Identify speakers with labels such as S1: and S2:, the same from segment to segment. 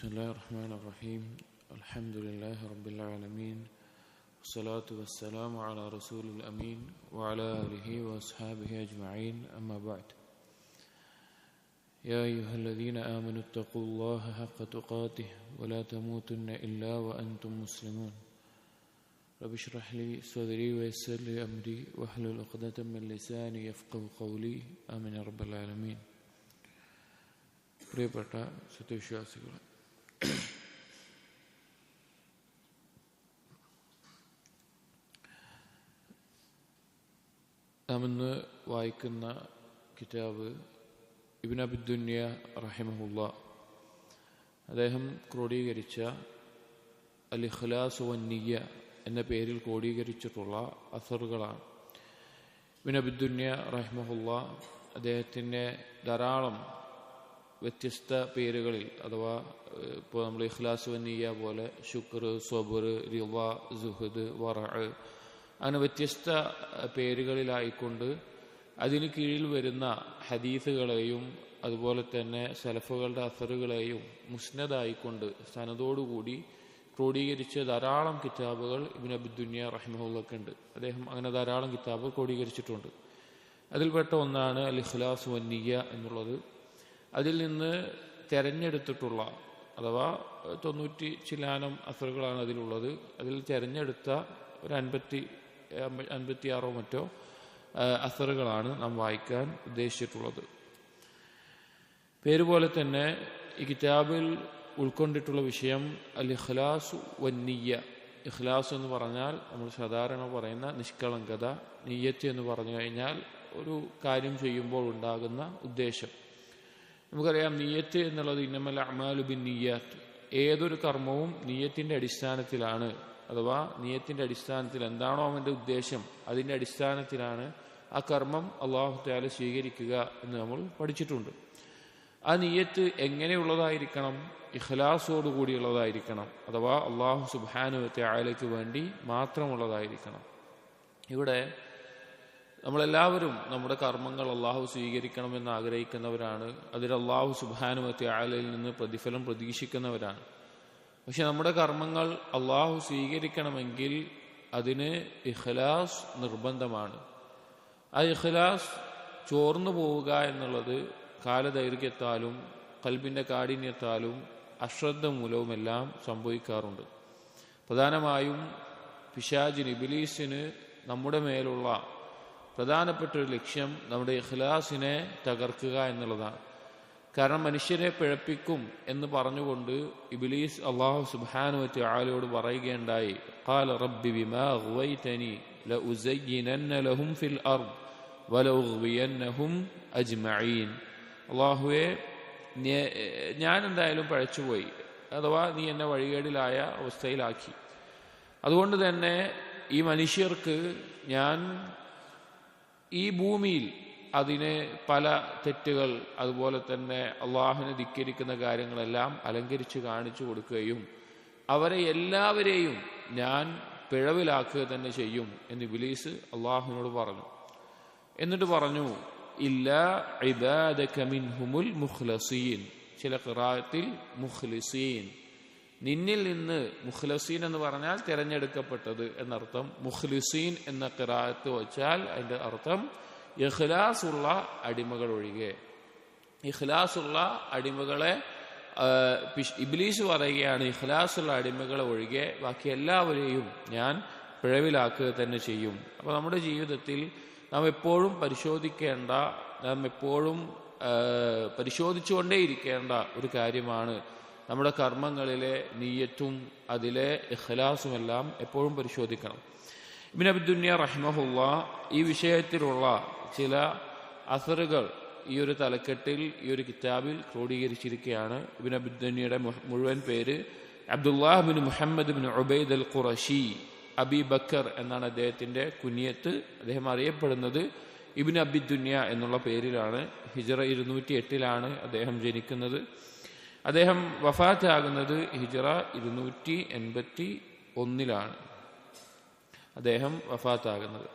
S1: بسم الله الرحمن الرحيم الحمد لله رب العالمين والصلاة والسلام على رسول الأمين وعلى آله وأصحابه أجمعين أما بعد يا أيها الذين آمنوا اتقوا الله حق تقاته ولا تموتن إلا وأنتم مسلمون رب اشرح لي صدري ويسر لي أمري واحلل عقدة من لساني يفقهوا قولي آمين يا رب العالمين. പ്രിയപ്പെട്ട സത്യവിശ്വാസികളെ, നാം ഇന്ന് വായിക്കുന്ന കിതാബ് ഇബ്നു അബി ദുനിയ റഹിമഹുല്ലാ അദ്ദേഹം ക്രോഡീകരിച്ച അൽ ഇഖ്ലാസ് വന്നിയ്യ എന്ന പേരിൽ ക്രോഡീകരിച്ചിട്ടുള്ള അസറുകളാണ്. ഇബ്നു അബി ദുനിയ റഹിമഹുല്ലാ അദ്ദേഹത്തിൻ്റെ ധാരാളം വ്യത്യസ്ത പേരുകളിൽ, അഥവാ ഇപ്പോൾ നമ്മൾ ഇഖ്ലാസ് വന്നിയ്യ പോലെ ശുക്ർ, സ്വബർ, റിള, സുഹദ്, വറഅ്, അങ്ങനെ വ്യത്യസ്ത പേരുകളിലായിക്കൊണ്ട് അതിന് കീഴിൽ വരുന്ന ഹദീസുകളെയും അതുപോലെ തന്നെ സലഫുകളുടെ അസറുകളെയും മുസ്നദായിക്കൊണ്ട് സനദോടുകൂടി ക്രോഡീകരിച്ച ധാരാളം കിതാബുകൾ ഇബ്നു അബി ദുനിയ റഹിമഹുള്ളാഹ്ക്കുണ്ട്. അദ്ദേഹം അങ്ങനെ ധാരാളം കിതാബുകൾ ക്രോഡീകരിച്ചിട്ടുണ്ട്. അതിൽപ്പെട്ട ഒന്നാണ് അൽ ഇഖ്ലാസ് വന്നിയ്യ എന്നുള്ളത്. അതിൽ നിന്ന് തെരഞ്ഞെടുത്തിട്ടുള്ള, അഥവാ 90 ചില്ലാനം അസറുകളാണ് അതിലുള്ളത്. അതിൽ തിരഞ്ഞെടുത്ത ഒരു 56 മറ്റോ അസറുകളാണ് നാം വായിക്കാൻ ഉദ്ദേശിച്ചിട്ടുള്ളത്. പേര് പോലെ തന്നെ ഈ കിതാബിൽ ഉൾക്കൊണ്ടിട്ടുള്ള വിഷയം അൽ ഇഖ്ലാസ് വന്നിയ്യ. ഇഖ്ലാസ് എന്ന് പറഞ്ഞാൽ നമ്മൾ സാധാരണ പറയുന്ന നിഷ്കളങ്കത, നിയ്യത്ത് എന്ന് പറഞ്ഞു കഴിഞ്ഞാൽ ഒരു കാര്യം ചെയ്യുമ്പോൾ ഉണ്ടാകുന്ന ഉദ്ദേശം. നമുക്കറിയാം, നിയ്യത്ത് എന്നുള്ളത് ഇന്നമൽ അഅ്മാലു ബിന്നിയ്യാത്ത്, ഏതൊരു കർമ്മവും നിയ്യത്തിൻ്റെ അടിസ്ഥാനത്തിലാണ്, അഥവാ നിയ്യത്തിൻ്റെ അടിസ്ഥാനത്തിൽ എന്താണോ അവൻ്റെ ഉദ്ദേശം അതിൻ്റെ അടിസ്ഥാനത്തിലാണ് ആ കർമ്മം അല്ലാഹു തആല സ്വീകരിക്കുക എന്ന് നമ്മൾ പഠിച്ചിട്ടുണ്ട്. ആ നിയ്യത്ത് എങ്ങനെയുള്ളതായിരിക്കണം? ഇഖ്ലാസോടുകൂടിയുള്ളതായിരിക്കണം, അഥവാ അല്ലാഹു സുബ്ഹാനഹു വ തആലയ്ക്ക് വേണ്ടി മാത്രമുള്ളതായിരിക്കണം. ഇവിടെ നമ്മളെല്ലാവരും നമ്മുടെ കർമ്മങ്ങൾ അള്ളാഹു സ്വീകരിക്കണമെന്ന് ആഗ്രഹിക്കുന്നവരാണ്. അതിൽ അള്ളാഹു സുബ്ഹാനഹു വ തആലയിൽ നിന്ന് പ്രതിഫലം പ്രതീക്ഷിക്കുന്നവരാണ്. പക്ഷെ നമ്മുടെ കർമ്മങ്ങൾ അള്ളാഹു സ്വീകരിക്കണമെങ്കിൽ അതിന് ഇഖ്ലാസ് നിർബന്ധമാണ്. ആ ഇഖ്ലാസ് ചോർന്നു പോവുക എന്നുള്ളത് കാലദൈർഘ്യത്താലും ഖൽബിൻ്റെ കാഠിന്യത്താലും അശ്രദ്ധ മൂലവുമെല്ലാം സംഭവിക്കാറുണ്ട്. പ്രധാനമായും പിശാചിന്, ഇബ്ലീസിന് നമ്മുടെ മേലുള്ള പ്രധാനപ്പെട്ട ഒരു ലക്ഷ്യം നമ്മുടെ ഇഖ്ലാസിനെ തകർക്കുക എന്നുള്ളതാണ്. കാരണം മനുഷ്യരെ പിഴപ്പിക്കും എന്ന് പറഞ്ഞുകൊണ്ട് ഇബ്ലീസ് അല്ലാഹു സുബ്ഹാനഹു വ തആലയോട് പറയുകയുണ്ടായി, ഖാല റബ്ബി ബിമാ അഗ്വൈതനി ലഉസയ്യിനന്ന ലഹും ഫിൽ അർദ് വലഉഗ്വിയന്നഹും അജ്മഈൻ. അല്ലാഹുവേ, ഞാൻ എന്തായാലും പഴച്ചുപോയി, അഥവാ നീ എന്നെ വഴികേടിലായ അവസ്ഥയിലാക്കി. അതുകൊണ്ട് തന്നെ ഈ മനുഷ്യർക്ക് ഞാൻ ഈ ഭൂമിയിൽ അതിന് പല തെറ്റുകൾ, അതുപോലെ തന്നെ അള്ളാഹുവിനെ ധിക്കരിക്കുന്ന കാര്യങ്ങളെല്ലാം അലങ്കരിച്ച് കാണിച്ചു കൊടുക്കുകയും അവരെ എല്ലാവരെയും ഞാൻ പിഴവിലാക്കുക തന്നെ ചെയ്യും എന്ന് ഇബ്ലീസ് അള്ളാഹുവിനോട് പറഞ്ഞു. എന്നിട്ട് പറഞ്ഞു, ഇല്ലാ ഇബാദക മിൻഹുമുൽ മുഖ്ലസീൻ, ചില ഖിറാഅത്തിൽ മുഖ്ലിസീൻ, നിന്നിൽ നിന്ന്. മുഖ്ലസീൻ എന്ന് പറഞ്ഞാൽ തിരഞ്ഞെടുക്കപ്പെട്ടത് എന്നർത്ഥം. മുഖ്ലിസീൻ എന്ന ഖിറാഅത്ത് വച്ചാൽ അതിൻ്റെ അർത്ഥം ഇഖ്ലാസുള്ള അടിമകൾ ഒഴികെ. ഇഖ്ലാസുള്ള അടിമകളെ ഇബ്ലീസ് പറയുകയാണ്, ഇഖ്ലാസുള്ള അടിമകളെ ഒഴികെ ബാക്കി എല്ലാവരെയും ഞാൻ പിഴവിലാക്കുക തന്നെ ചെയ്യും. അപ്പോൾ നമ്മുടെ ജീവിതത്തിൽ നാം എപ്പോഴും പരിശോധിക്കേണ്ട, നാം എപ്പോഴും പരിശോധിച്ചുകൊണ്ടേയിരിക്കേണ്ട ഒരു കാര്യമാണ് നമ്മുടെ കർമ്മങ്ങളിലെ നിയ്യത്തും അതിലെ ഇഖ്ലാസുമെല്ലാം എപ്പോഴും പരിശോധിക്കണം. ഇബ്നു അബി ദുനിയ റഹിമഹുല്ലാ ഈ വിഷയത്തിലുള്ള ചില അസറുകൾ ഈ ഒരു തലക്കെട്ടിൽ, ഈ ഒരു കിതാബിൽ ക്രോഡീകരിച്ചിരിക്കുകയാണ്. ഇബ്നു അബി ദുനിയയുടെ മുഴുവൻ പേര് Abdullah bin Muhammad bin Ubaid al Qurashi Abi Bakr എന്നാണ് അദ്ദേഹത്തിൻ്റെ കുനിയത്ത്. അദ്ദേഹം അറിയപ്പെടുന്നത് ഇബ്നു അബി ദുനിയ എന്നുള്ള പേരിലാണ്. ഹിജ്റ 208 അദ്ദേഹം ജനിക്കുന്നത്. അദ്ദേഹം വഫാത്താകുന്നത് ഹിജ്റ 281 അദ്ദേഹം വഫാത്താകുന്നത്.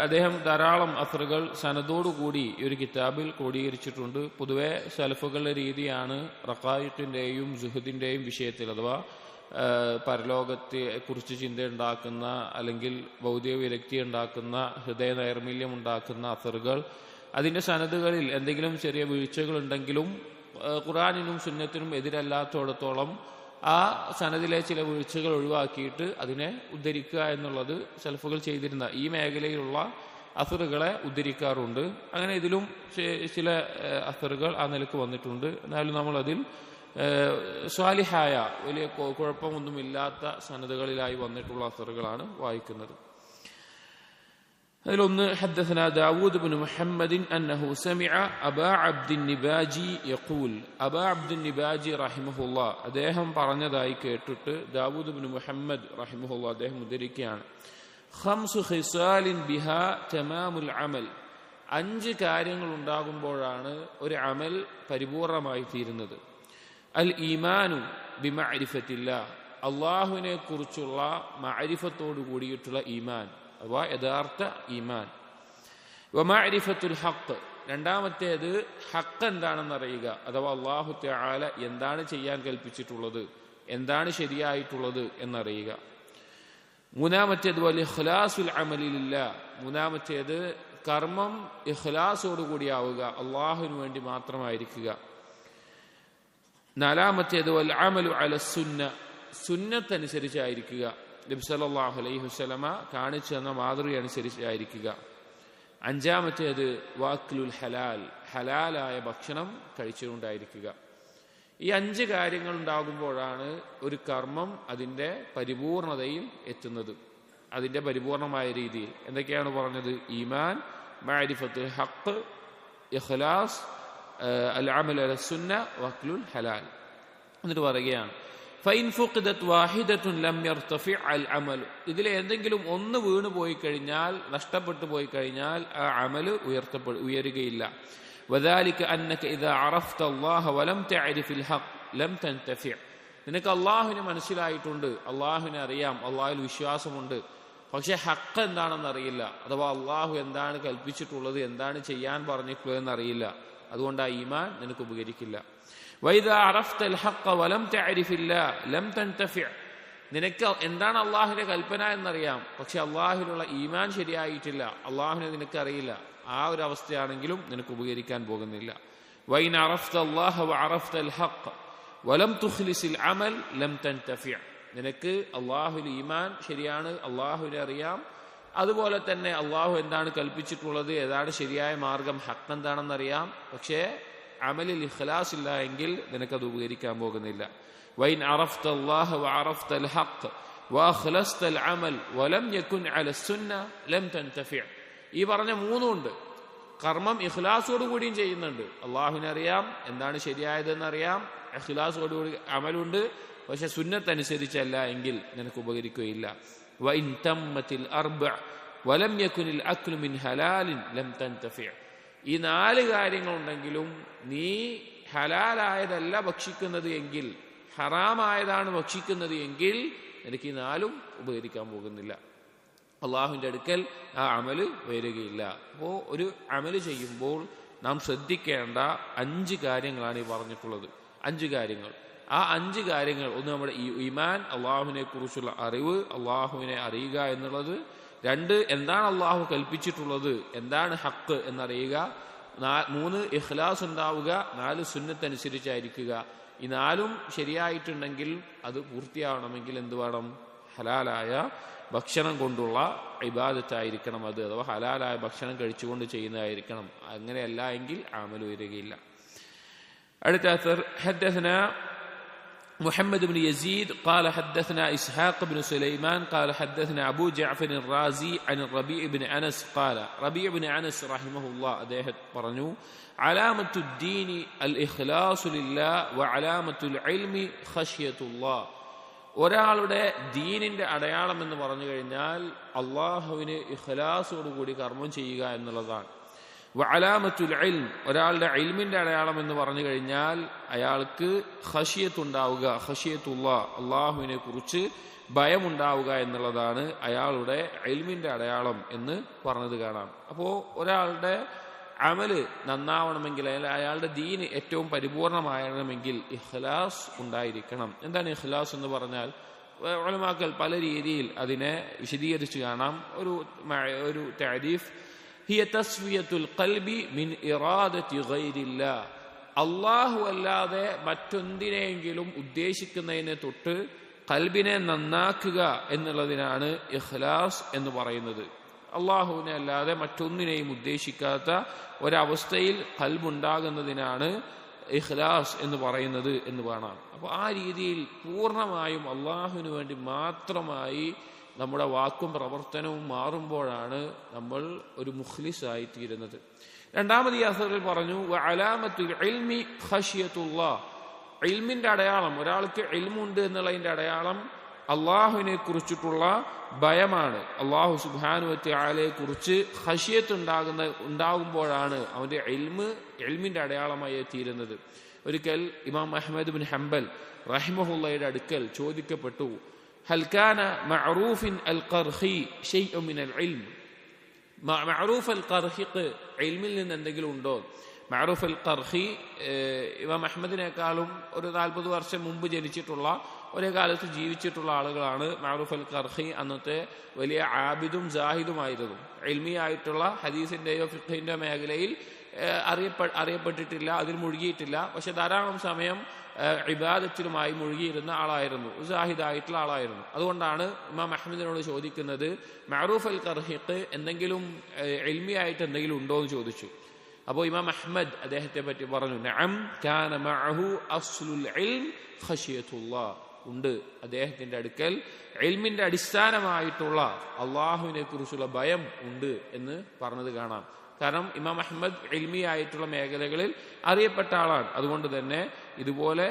S1: അദ്ദേഹം ധാരാളം അസറുകൾ സനദോടുകൂടി ഈ ഒരു കിതാബിൽ ക്രോഡീകരിച്ചിട്ടുണ്ട്. പൊതുവെ സലഫുകളുടെ രീതിയാണ് റഖായിഖിന്റെയും സുഹദിന്റെയും വിഷയത്തിൽ, അഥവാ പരലോകത്തെ കുറിച്ച് ചിന്തയുണ്ടാക്കുന്ന അല്ലെങ്കിൽ ഭൗതിക വിരക്തി ഉണ്ടാക്കുന്ന ഹൃദയ നൈർമല്യം ഉണ്ടാക്കുന്ന അസറുകൾ, അതിന്റെ സനദുകളിൽ എന്തെങ്കിലും ചെറിയ വീഴ്ചകൾ ഉണ്ടെങ്കിലും ഖുർആനിനും സുന്നത്തിനും എതിരല്ലാത്തോടത്തോളം ആ സനദിലെ ചില വീഴ്ചകൾ ഒഴിവാക്കിയിട്ട് അതിനെ ഉദ്ധരിക്കുക എന്നുള്ളത് സലഫുകൾ ചെയ്തിരുന്ന ഈ മേഖലയിലുള്ള അസറുകളെ ഉദ്ധരിക്കാറുണ്ട്. അങ്ങനെ ഇതിലും ചില അസറുകൾ ആ നിലക്ക് വന്നിട്ടുണ്ട്. എന്നാലും നമ്മളതിൽ സ്വാലിഹായ വലിയ കുഴപ്പമൊന്നുമില്ലാത്ത സനദുകളിലായി വന്നിട്ടുള്ള അസറുകളാണ് വായിക്കുന്നത്. അതിലൊന്ന് حدثنا داود بن محمد أنه سمع أبا عبد النباجي يقول أبا عبد النباجي رحمه الله അദ്ദേഹം പറഞ്ഞതായി കേട്ടിട്ട് ദാവൂദ് ഇബ്നു മുഹമ്മദ് റഹിമഹുല്ലാ അദ്ദേഹം ഉദ്ധരിക്കുകയാണ്, خمس خصال بها تمام العمل, 5 കാര്യങ്ങൾ ഉണ്ടാകുമ്പോഴാണ് ഒരു അമൽ പരിപൂർണമായി തീരുന്നത്. അൽ ഈമാനു ബിമഅരിഫത്തില്ലാഹ്, അല്ലാഹുവിനെ കുറിച്ചുള്ള മഅരിഫത്തോട് കൂടിയിട്ടുള്ള ഈമാൻ അഥവാ യഥാർത്ഥ ഈമാൻ. വമഅരിഫത്തുൽ ഹഖ്, രണ്ടാമത്തേത് ഹഖ് എന്താണെന്ന് അറിയുക, അഥവാ അല്ലാഹു തആല എന്താണ് ചെയ്യാൻ കൽപ്പിച്ചിട്ടുള്ളത്, എന്താണ് ശരിയായിട്ടുള്ളത് എന്നറിയുക. മൂന്നാമത്തേത് വൽ ഇഖ്ലാസുൽ അമലി ലില്ലാഹ്, മൂന്നാമത്തേത് കർമ്മം ഇഖ്ലാസോടുകൂടിയാവുക, അല്ലാഹുവിന് വേണ്ടി മാത്രമായിരിക്കുക. നാലാമത്തേത് വൽ അമലു അല സുന്ന, സുന്നത്തനുസരിച്ചായിരിക്കുക, നബി സല്ലല്ലാഹു അലൈഹി വസല്ലമ കാണിച്ചു തന്ന മാതൃക അനുസരിച്ചായിരിക്കുക. അഞ്ചാമത്തേത് വാക്ലുൽ ഹലാൽ, ഹലാലായ ഭക്ഷണം കഴിച്ചുകൊണ്ടായിരിക്കുക. ഈ 5 കാര്യങ്ങൾ ഉണ്ടാകുമ്പോഴാണ് ഒരു കർമ്മം അതിൻ്റെ പരിപൂർണതയിൽ എത്തുന്നത്, അതിൻ്റെ പരിപൂർണമായ രീതിയിൽ. എന്തൊക്കെയാണ് പറഞ്ഞത്? ഈമാൻ, മഅരിഫത്തുൽ ഹഖ്, ഇഖ്ലാസ്, അൽ അമൽ അല സുന്ന, വഖ്ലുൽ ഹലാൽ. എന്നിട്ട് പറയുകയാണ് ഫൈൻ ഫുഖിദത് വാഹിദത്തുൻ ലം യർതഫിഅ അൽ അമൽ, ഇതിലെ എന്തെങ്കിലും ഒന്ന് വീണു പോയി കഴിഞ്ഞാൽ, നഷ്ടപ്പെട്ടു പോയി കഴിഞ്ഞാൽ ആ അമൽ ഉയരുകയില്ല. വദാലിക അന്നക ഇദാ അറഫ്ത അല്ലാഹ വലം തഅരിഫിൽ ഹഖ് ലം തൻതഫിഅ, നിനക്ക് അല്ലാഹുവിനെ മനസ്സിലായിട്ടുണ്ട്, അല്ലാഹുവിനെ അറിയാം, അല്ലാഹുവിൽ വിശ്വാസമുണ്ട്, പക്ഷെ ഹഖ് എന്താണെന്ന് അറിയില്ല, അഥവാ അല്ലാഹു എന്താണ് കൽപ്പിച്ചിട്ടുള്ളത്, എന്താണ് ചെയ്യാൻ പറഞ്ഞിട്ടുള്ളതെന്ന് അറിയില്ല, അതുകൊണ്ട് ആ ഈമാൻ നിനക്ക് ഉപകരിക്കില്ല. വൈദാ അറഫ്തൽ ഹഖ് വലം തഅരിഫില്ലാഹ് ലം തൻതഫിഅ, നിനക്ക് എന്താണ് അള്ളാഹുവിന്റെ കൽപ്പന എന്നറിയാം, പക്ഷെ അള്ളാഹുവിനുള്ള ഈമാൻ ശരിയായിട്ടില്ല, അള്ളാഹുവിനെ നിനക്ക് അറിയില്ല, ആ ഒരു അവസ്ഥയാണെങ്കിലും നിനക്ക് ഉപകരിക്കാൻ പോകുന്നില്ല. വൈൻ അറഫ്ത അല്ലാഹ വഅറഫ്തൽ ഹഖ് വലം തുഖ്ലിസിൽ അമൽ ലം തൻതഫിഅ, നിനക്ക് അള്ളാഹുവിൽ ഈമാൻ ശരിയാണ്, അള്ളാഹുവിനെ അറിയാം, അതുപോലെ തന്നെ അള്ളാഹു എന്താണ് കൽപ്പിച്ചിട്ടുള്ളത്, ഏതാണ് ശരിയായ മാർഗം, ഹഖ് എന്താണെന്നറിയാം, പക്ഷേ അമലിൽ ഇഖ്ലാസ് ഇല്ല എങ്കിൽ നിനക്കത് ഉപകരിക്കാൻ പോകുന്നില്ല. വൈൻ അറഫ്ത അല്ലാഹ വഅറഫ്തൽ ഹഖ് വഅഖ്ലസ്തൽ അമൽ വലം യകുൻ അല സുന്ന ലം തൻതഫിഅ, ഈ പറഞ്ഞ 3 ഉണ്ട്. കർമ്മം ഇഖ്ലാസോടുകൂടിയും ചെയ്യുന്നുണ്ട്, അള്ളാഹുവിനെ അറിയാം, എന്താണ് ശരിയായതെന്നറിയാം, ഇഖ്ലാസോടുകൂടി അമലുണ്ട്, പക്ഷെ സുന്നത്തനുസരിച്ചല്ല എങ്കിൽ നിനക്ക് ഉപകരിക്കുകയില്ല. വഇൻ തമ്മത്തിൽ അർബഅ വലം യകുനിൽ അക്ലു മിൻ ഹലാലിൻ ലം തൻതഫിഅ, ഈ 4 കാര്യങ്ങളുണ്ടെങ്കിലും നീ ഹലാലായതല്ല ഭക്ഷിക്കുന്നത് എങ്കിൽ, ഹറാമായതാണ് ഭക്ഷിക്കുന്നത് എങ്കിൽ എനിക്ക് ഈ 4ഉം ഉപകരിക്കാൻ പോകുന്നില്ല, അള്ളാഹുവിൻ്റെ അടുക്കൽ ആ അമല് വരികയില്ല. അപ്പോൾ ഒരു അമല് ചെയ്യുമ്പോൾ നാം ശ്രദ്ധിക്കേണ്ട 5 കാര്യങ്ങളാണ് ഈ പറഞ്ഞിട്ടുള്ളത്. 5 കാര്യങ്ങൾ. ആ 5 കാര്യങ്ങൾ, ഒന്ന് നമ്മുടെ ഈമാൻ, അള്ളാഹുവിനെ കുറിച്ചുള്ള അറിവ്, അള്ളാഹുവിനെ അറിയുക എന്നുള്ളത്. 2, എന്താണ് അള്ളാഹു കൽപ്പിച്ചിട്ടുള്ളത്, എന്താണ് ഹക്ക് എന്നറിയുക. 3, ഇഖ്ലാസ് ഉണ്ടാവുക. 4, സുന്നത്തനുസരിച്ചായിരിക്കുക. ഈ 4ഉം ശരിയായിട്ടുണ്ടെങ്കിൽ അത് പൂർത്തിയാവണമെങ്കിൽ എന്ത് വേണം? ഹലാലായ ഭക്ഷണം കൊണ്ടുള്ള ഇബാദത്തായിരിക്കണം അത്, അഥവാ ഹലാലായ ഭക്ഷണം കഴിച്ചുകൊണ്ട് ചെയ്യുന്നതായിരിക്കണം. അങ്ങനെയല്ല എങ്കിൽ അമൽ വരികയില്ല. അടുത്ത അസർ ഹദ്ദസനാ محمد بن يزيد قال حدثنا إسحاق بن سليمان قال حدثنا أبو جعفر الرازي عن الربيع بن أنس قال ربيع بن أنس رحمه الله أدهت برنو علامة الدين الإخلاص لله وعلامة العلم خشية الله. ഒരാളുടെ ദീനിന്റെ അടയാളം എന്ന് പറഞ്ഞു കഴിഞ്ഞാൽ അള്ളാഹുവിന് ഇഖ്ലാസോടുകൂടി കർമ്മം ചെയ്യുക എന്നുള്ളതാണ്. വഅലാമത്തുൽ ഇൽം, ഒരാളുടെ ഇൽമിന്റെ അടയാളം എന്ന് പറഞ്ഞു കഴിഞ്ഞാൽ അയാൾക്ക് ഖശിയത്ത് ഉണ്ടാവുക, ഖശിയത്തുല്ലാഹ്, അള്ളാഹുവിനെ കുറിച്ച് ഭയമുണ്ടാവുക എന്നുള്ളതാണ് അയാളുടെ ഇൽമിന്റെ അടയാളം എന്ന് പറഞ്ഞത് കാണാം. അപ്പോൾ ഒരാളുടെ അമല് നന്നാവണമെങ്കിൽ, അയാളുടെ ദീന് ഏറ്റവും പരിപൂർണമാകണമെങ്കിൽ ഇഖ്ലാസ് ഉണ്ടായിരിക്കണം. എന്താണ് ഇഖ്ലാസ് എന്ന് പറഞ്ഞാൽ? ഉലമാക്കൾ പല രീതിയിൽ അതിനെ വിശദീകരിച്ച് കാണാം. ഒരു തഅരീഫ്, ഹിയ തസ്വിയത്തുൽ ഖൽബി മിൻ ഇറാദത്തി ഗൈരില്ലാഹ്, അല്ലാഹു അല്ലാതെ മറ്റൊന്നിനെയെങ്കിലും ഉദ്ദേശിക്കുന്നതിനെ തൊട്ട് ഖൽബിനെ നന്നാക്കുക എന്നുള്ളതിനാണ് ഇഖ്ലാസ് എന്ന് പറയുന്നത്. അള്ളാഹുവിനെ അല്ലാതെ മറ്റൊന്നിനെയും ഉദ്ദേശിക്കാത്ത ഒരവസ്ഥയിൽ ഖൽബുണ്ടാകുന്നതിനാണ് ഇഖ്ലാസ് എന്ന് പറയുന്നത് എന്ന് കാണാം. അപ്പോൾ ആ രീതിയിൽ പൂർണ്ണമായും അള്ളാഹുവിന് വേണ്ടി മാത്രമായി നമ്മുടെ വാക്കും പ്രവർത്തനവും മാറുമ്പോഴാണ് നമ്മൾ ഒരു മുഖ്ലിസായി തീരുന്നത്. രണ്ടാമത് ഈ അസറിൽ പറഞ്ഞു, വഅലാമത്തുൽ ഇൽമി ഖശിയത്തുല്ലാഹ്, ഇൽമിന്റെ അടയാളം, ഒരാൾക്ക് ഇൽമുണ്ട് എന്നുള്ളതിന്റെ അടയാളം അള്ളാഹുവിനെ കുറിച്ചിട്ടുള്ള ഭയമാണ്. അള്ളാഹു സുബ്ഹാനഹു വ തആലയെ കുറിച്ച് ഖശിയത്ത് ഉണ്ടാകുമ്പോഴാണ് അവന്റെ ഇൽമിന്റെ അടയാളമായി തീരുന്നത്. ഒരിക്കൽ ഇമാം അഹ്മദ് ബിൻ ഹംബൽ റഹിമഹുള്ളയുടെ അടുക്കൽ ചോദിക്കപ്പെട്ടു, ഹൽ കാന മഅറൂഫിൻ അൽ ഖർഖി ശൈഉൻ മിനൽ ഇൽം, മഅറൂഫ് അൽ ഖർഖിക്ക് ഇൽമിൽ നിന്ന് എന്തെങ്കിലും ഉണ്ടോ? മഅറൂഫ് അൽ ഖർഖി ഇമാം അഹ്മദിനേക്കാളും ഒരു 40 വർഷം മുമ്പ് ജനിച്ചിട്ടുള്ള, ഒരേ കാലത്ത് ജീവിച്ചിട്ടുള്ള ആളുകളാണ് മഅറൂഫ് അൽ ഖർഖി. അന്നത്തെ വലിയ ആബിദും ജാഹിദുമായിരുന്നു. ഇൽമി ആയിട്ടുള്ള ഹദീസിന്റെയോ ഫിഖ്ഹിന്റെയോ മേഖലയിൽ അറിയപ്പെട്ടിട്ടില്ല, അതിൽ മുഴുകിയിട്ടില്ല. പക്ഷെ ധാരാളം സമയം ഇബാദത്തിലുമായി മുഴുകിയിരുന്ന ആളായിരുന്നു, ജാഹിദായിട്ടുള്ള ആളായിരുന്നു. അതുകൊണ്ടാണ് ഇമാം അഹ്മദിനോട് ചോദിക്കുന്നത്, മഅറൂഫ് അൽ ഖർഖിക്ക് എന്തെങ്കിലും ഇൽമി ആയിട്ട് എന്തെങ്കിലും ഉണ്ടോ എന്ന് ചോദിച്ചു. അപ്പോൾ ഇമാം അഹ്മദ് അദ്ദേഹത്തെ പറ്റി പറഞ്ഞു, നഅം കാന മഅഹു അസ്ലുൽ ഇൽം ഖശിയത്തുല്ലാഹ്, ഉണ്ട്, അദ്ദേഹത്തിന്റെ അടുക്കൽ ഇൽമിന്റെ അടിസ്ഥാനമായിട്ടുള്ള അള്ളാഹുവിനെ കുറിച്ചുള്ള ഭയം ഉണ്ട് എന്ന് പറഞ്ഞത് കാണാം. കാരണം ഇമാം അഹ്മദ് ഇൽമി ആയിട്ടുള്ള മേഖലകളിൽ അറിയപ്പെട്ട ആളാണ്. അതുകൊണ്ട് തന്നെ ഇതുപോലെ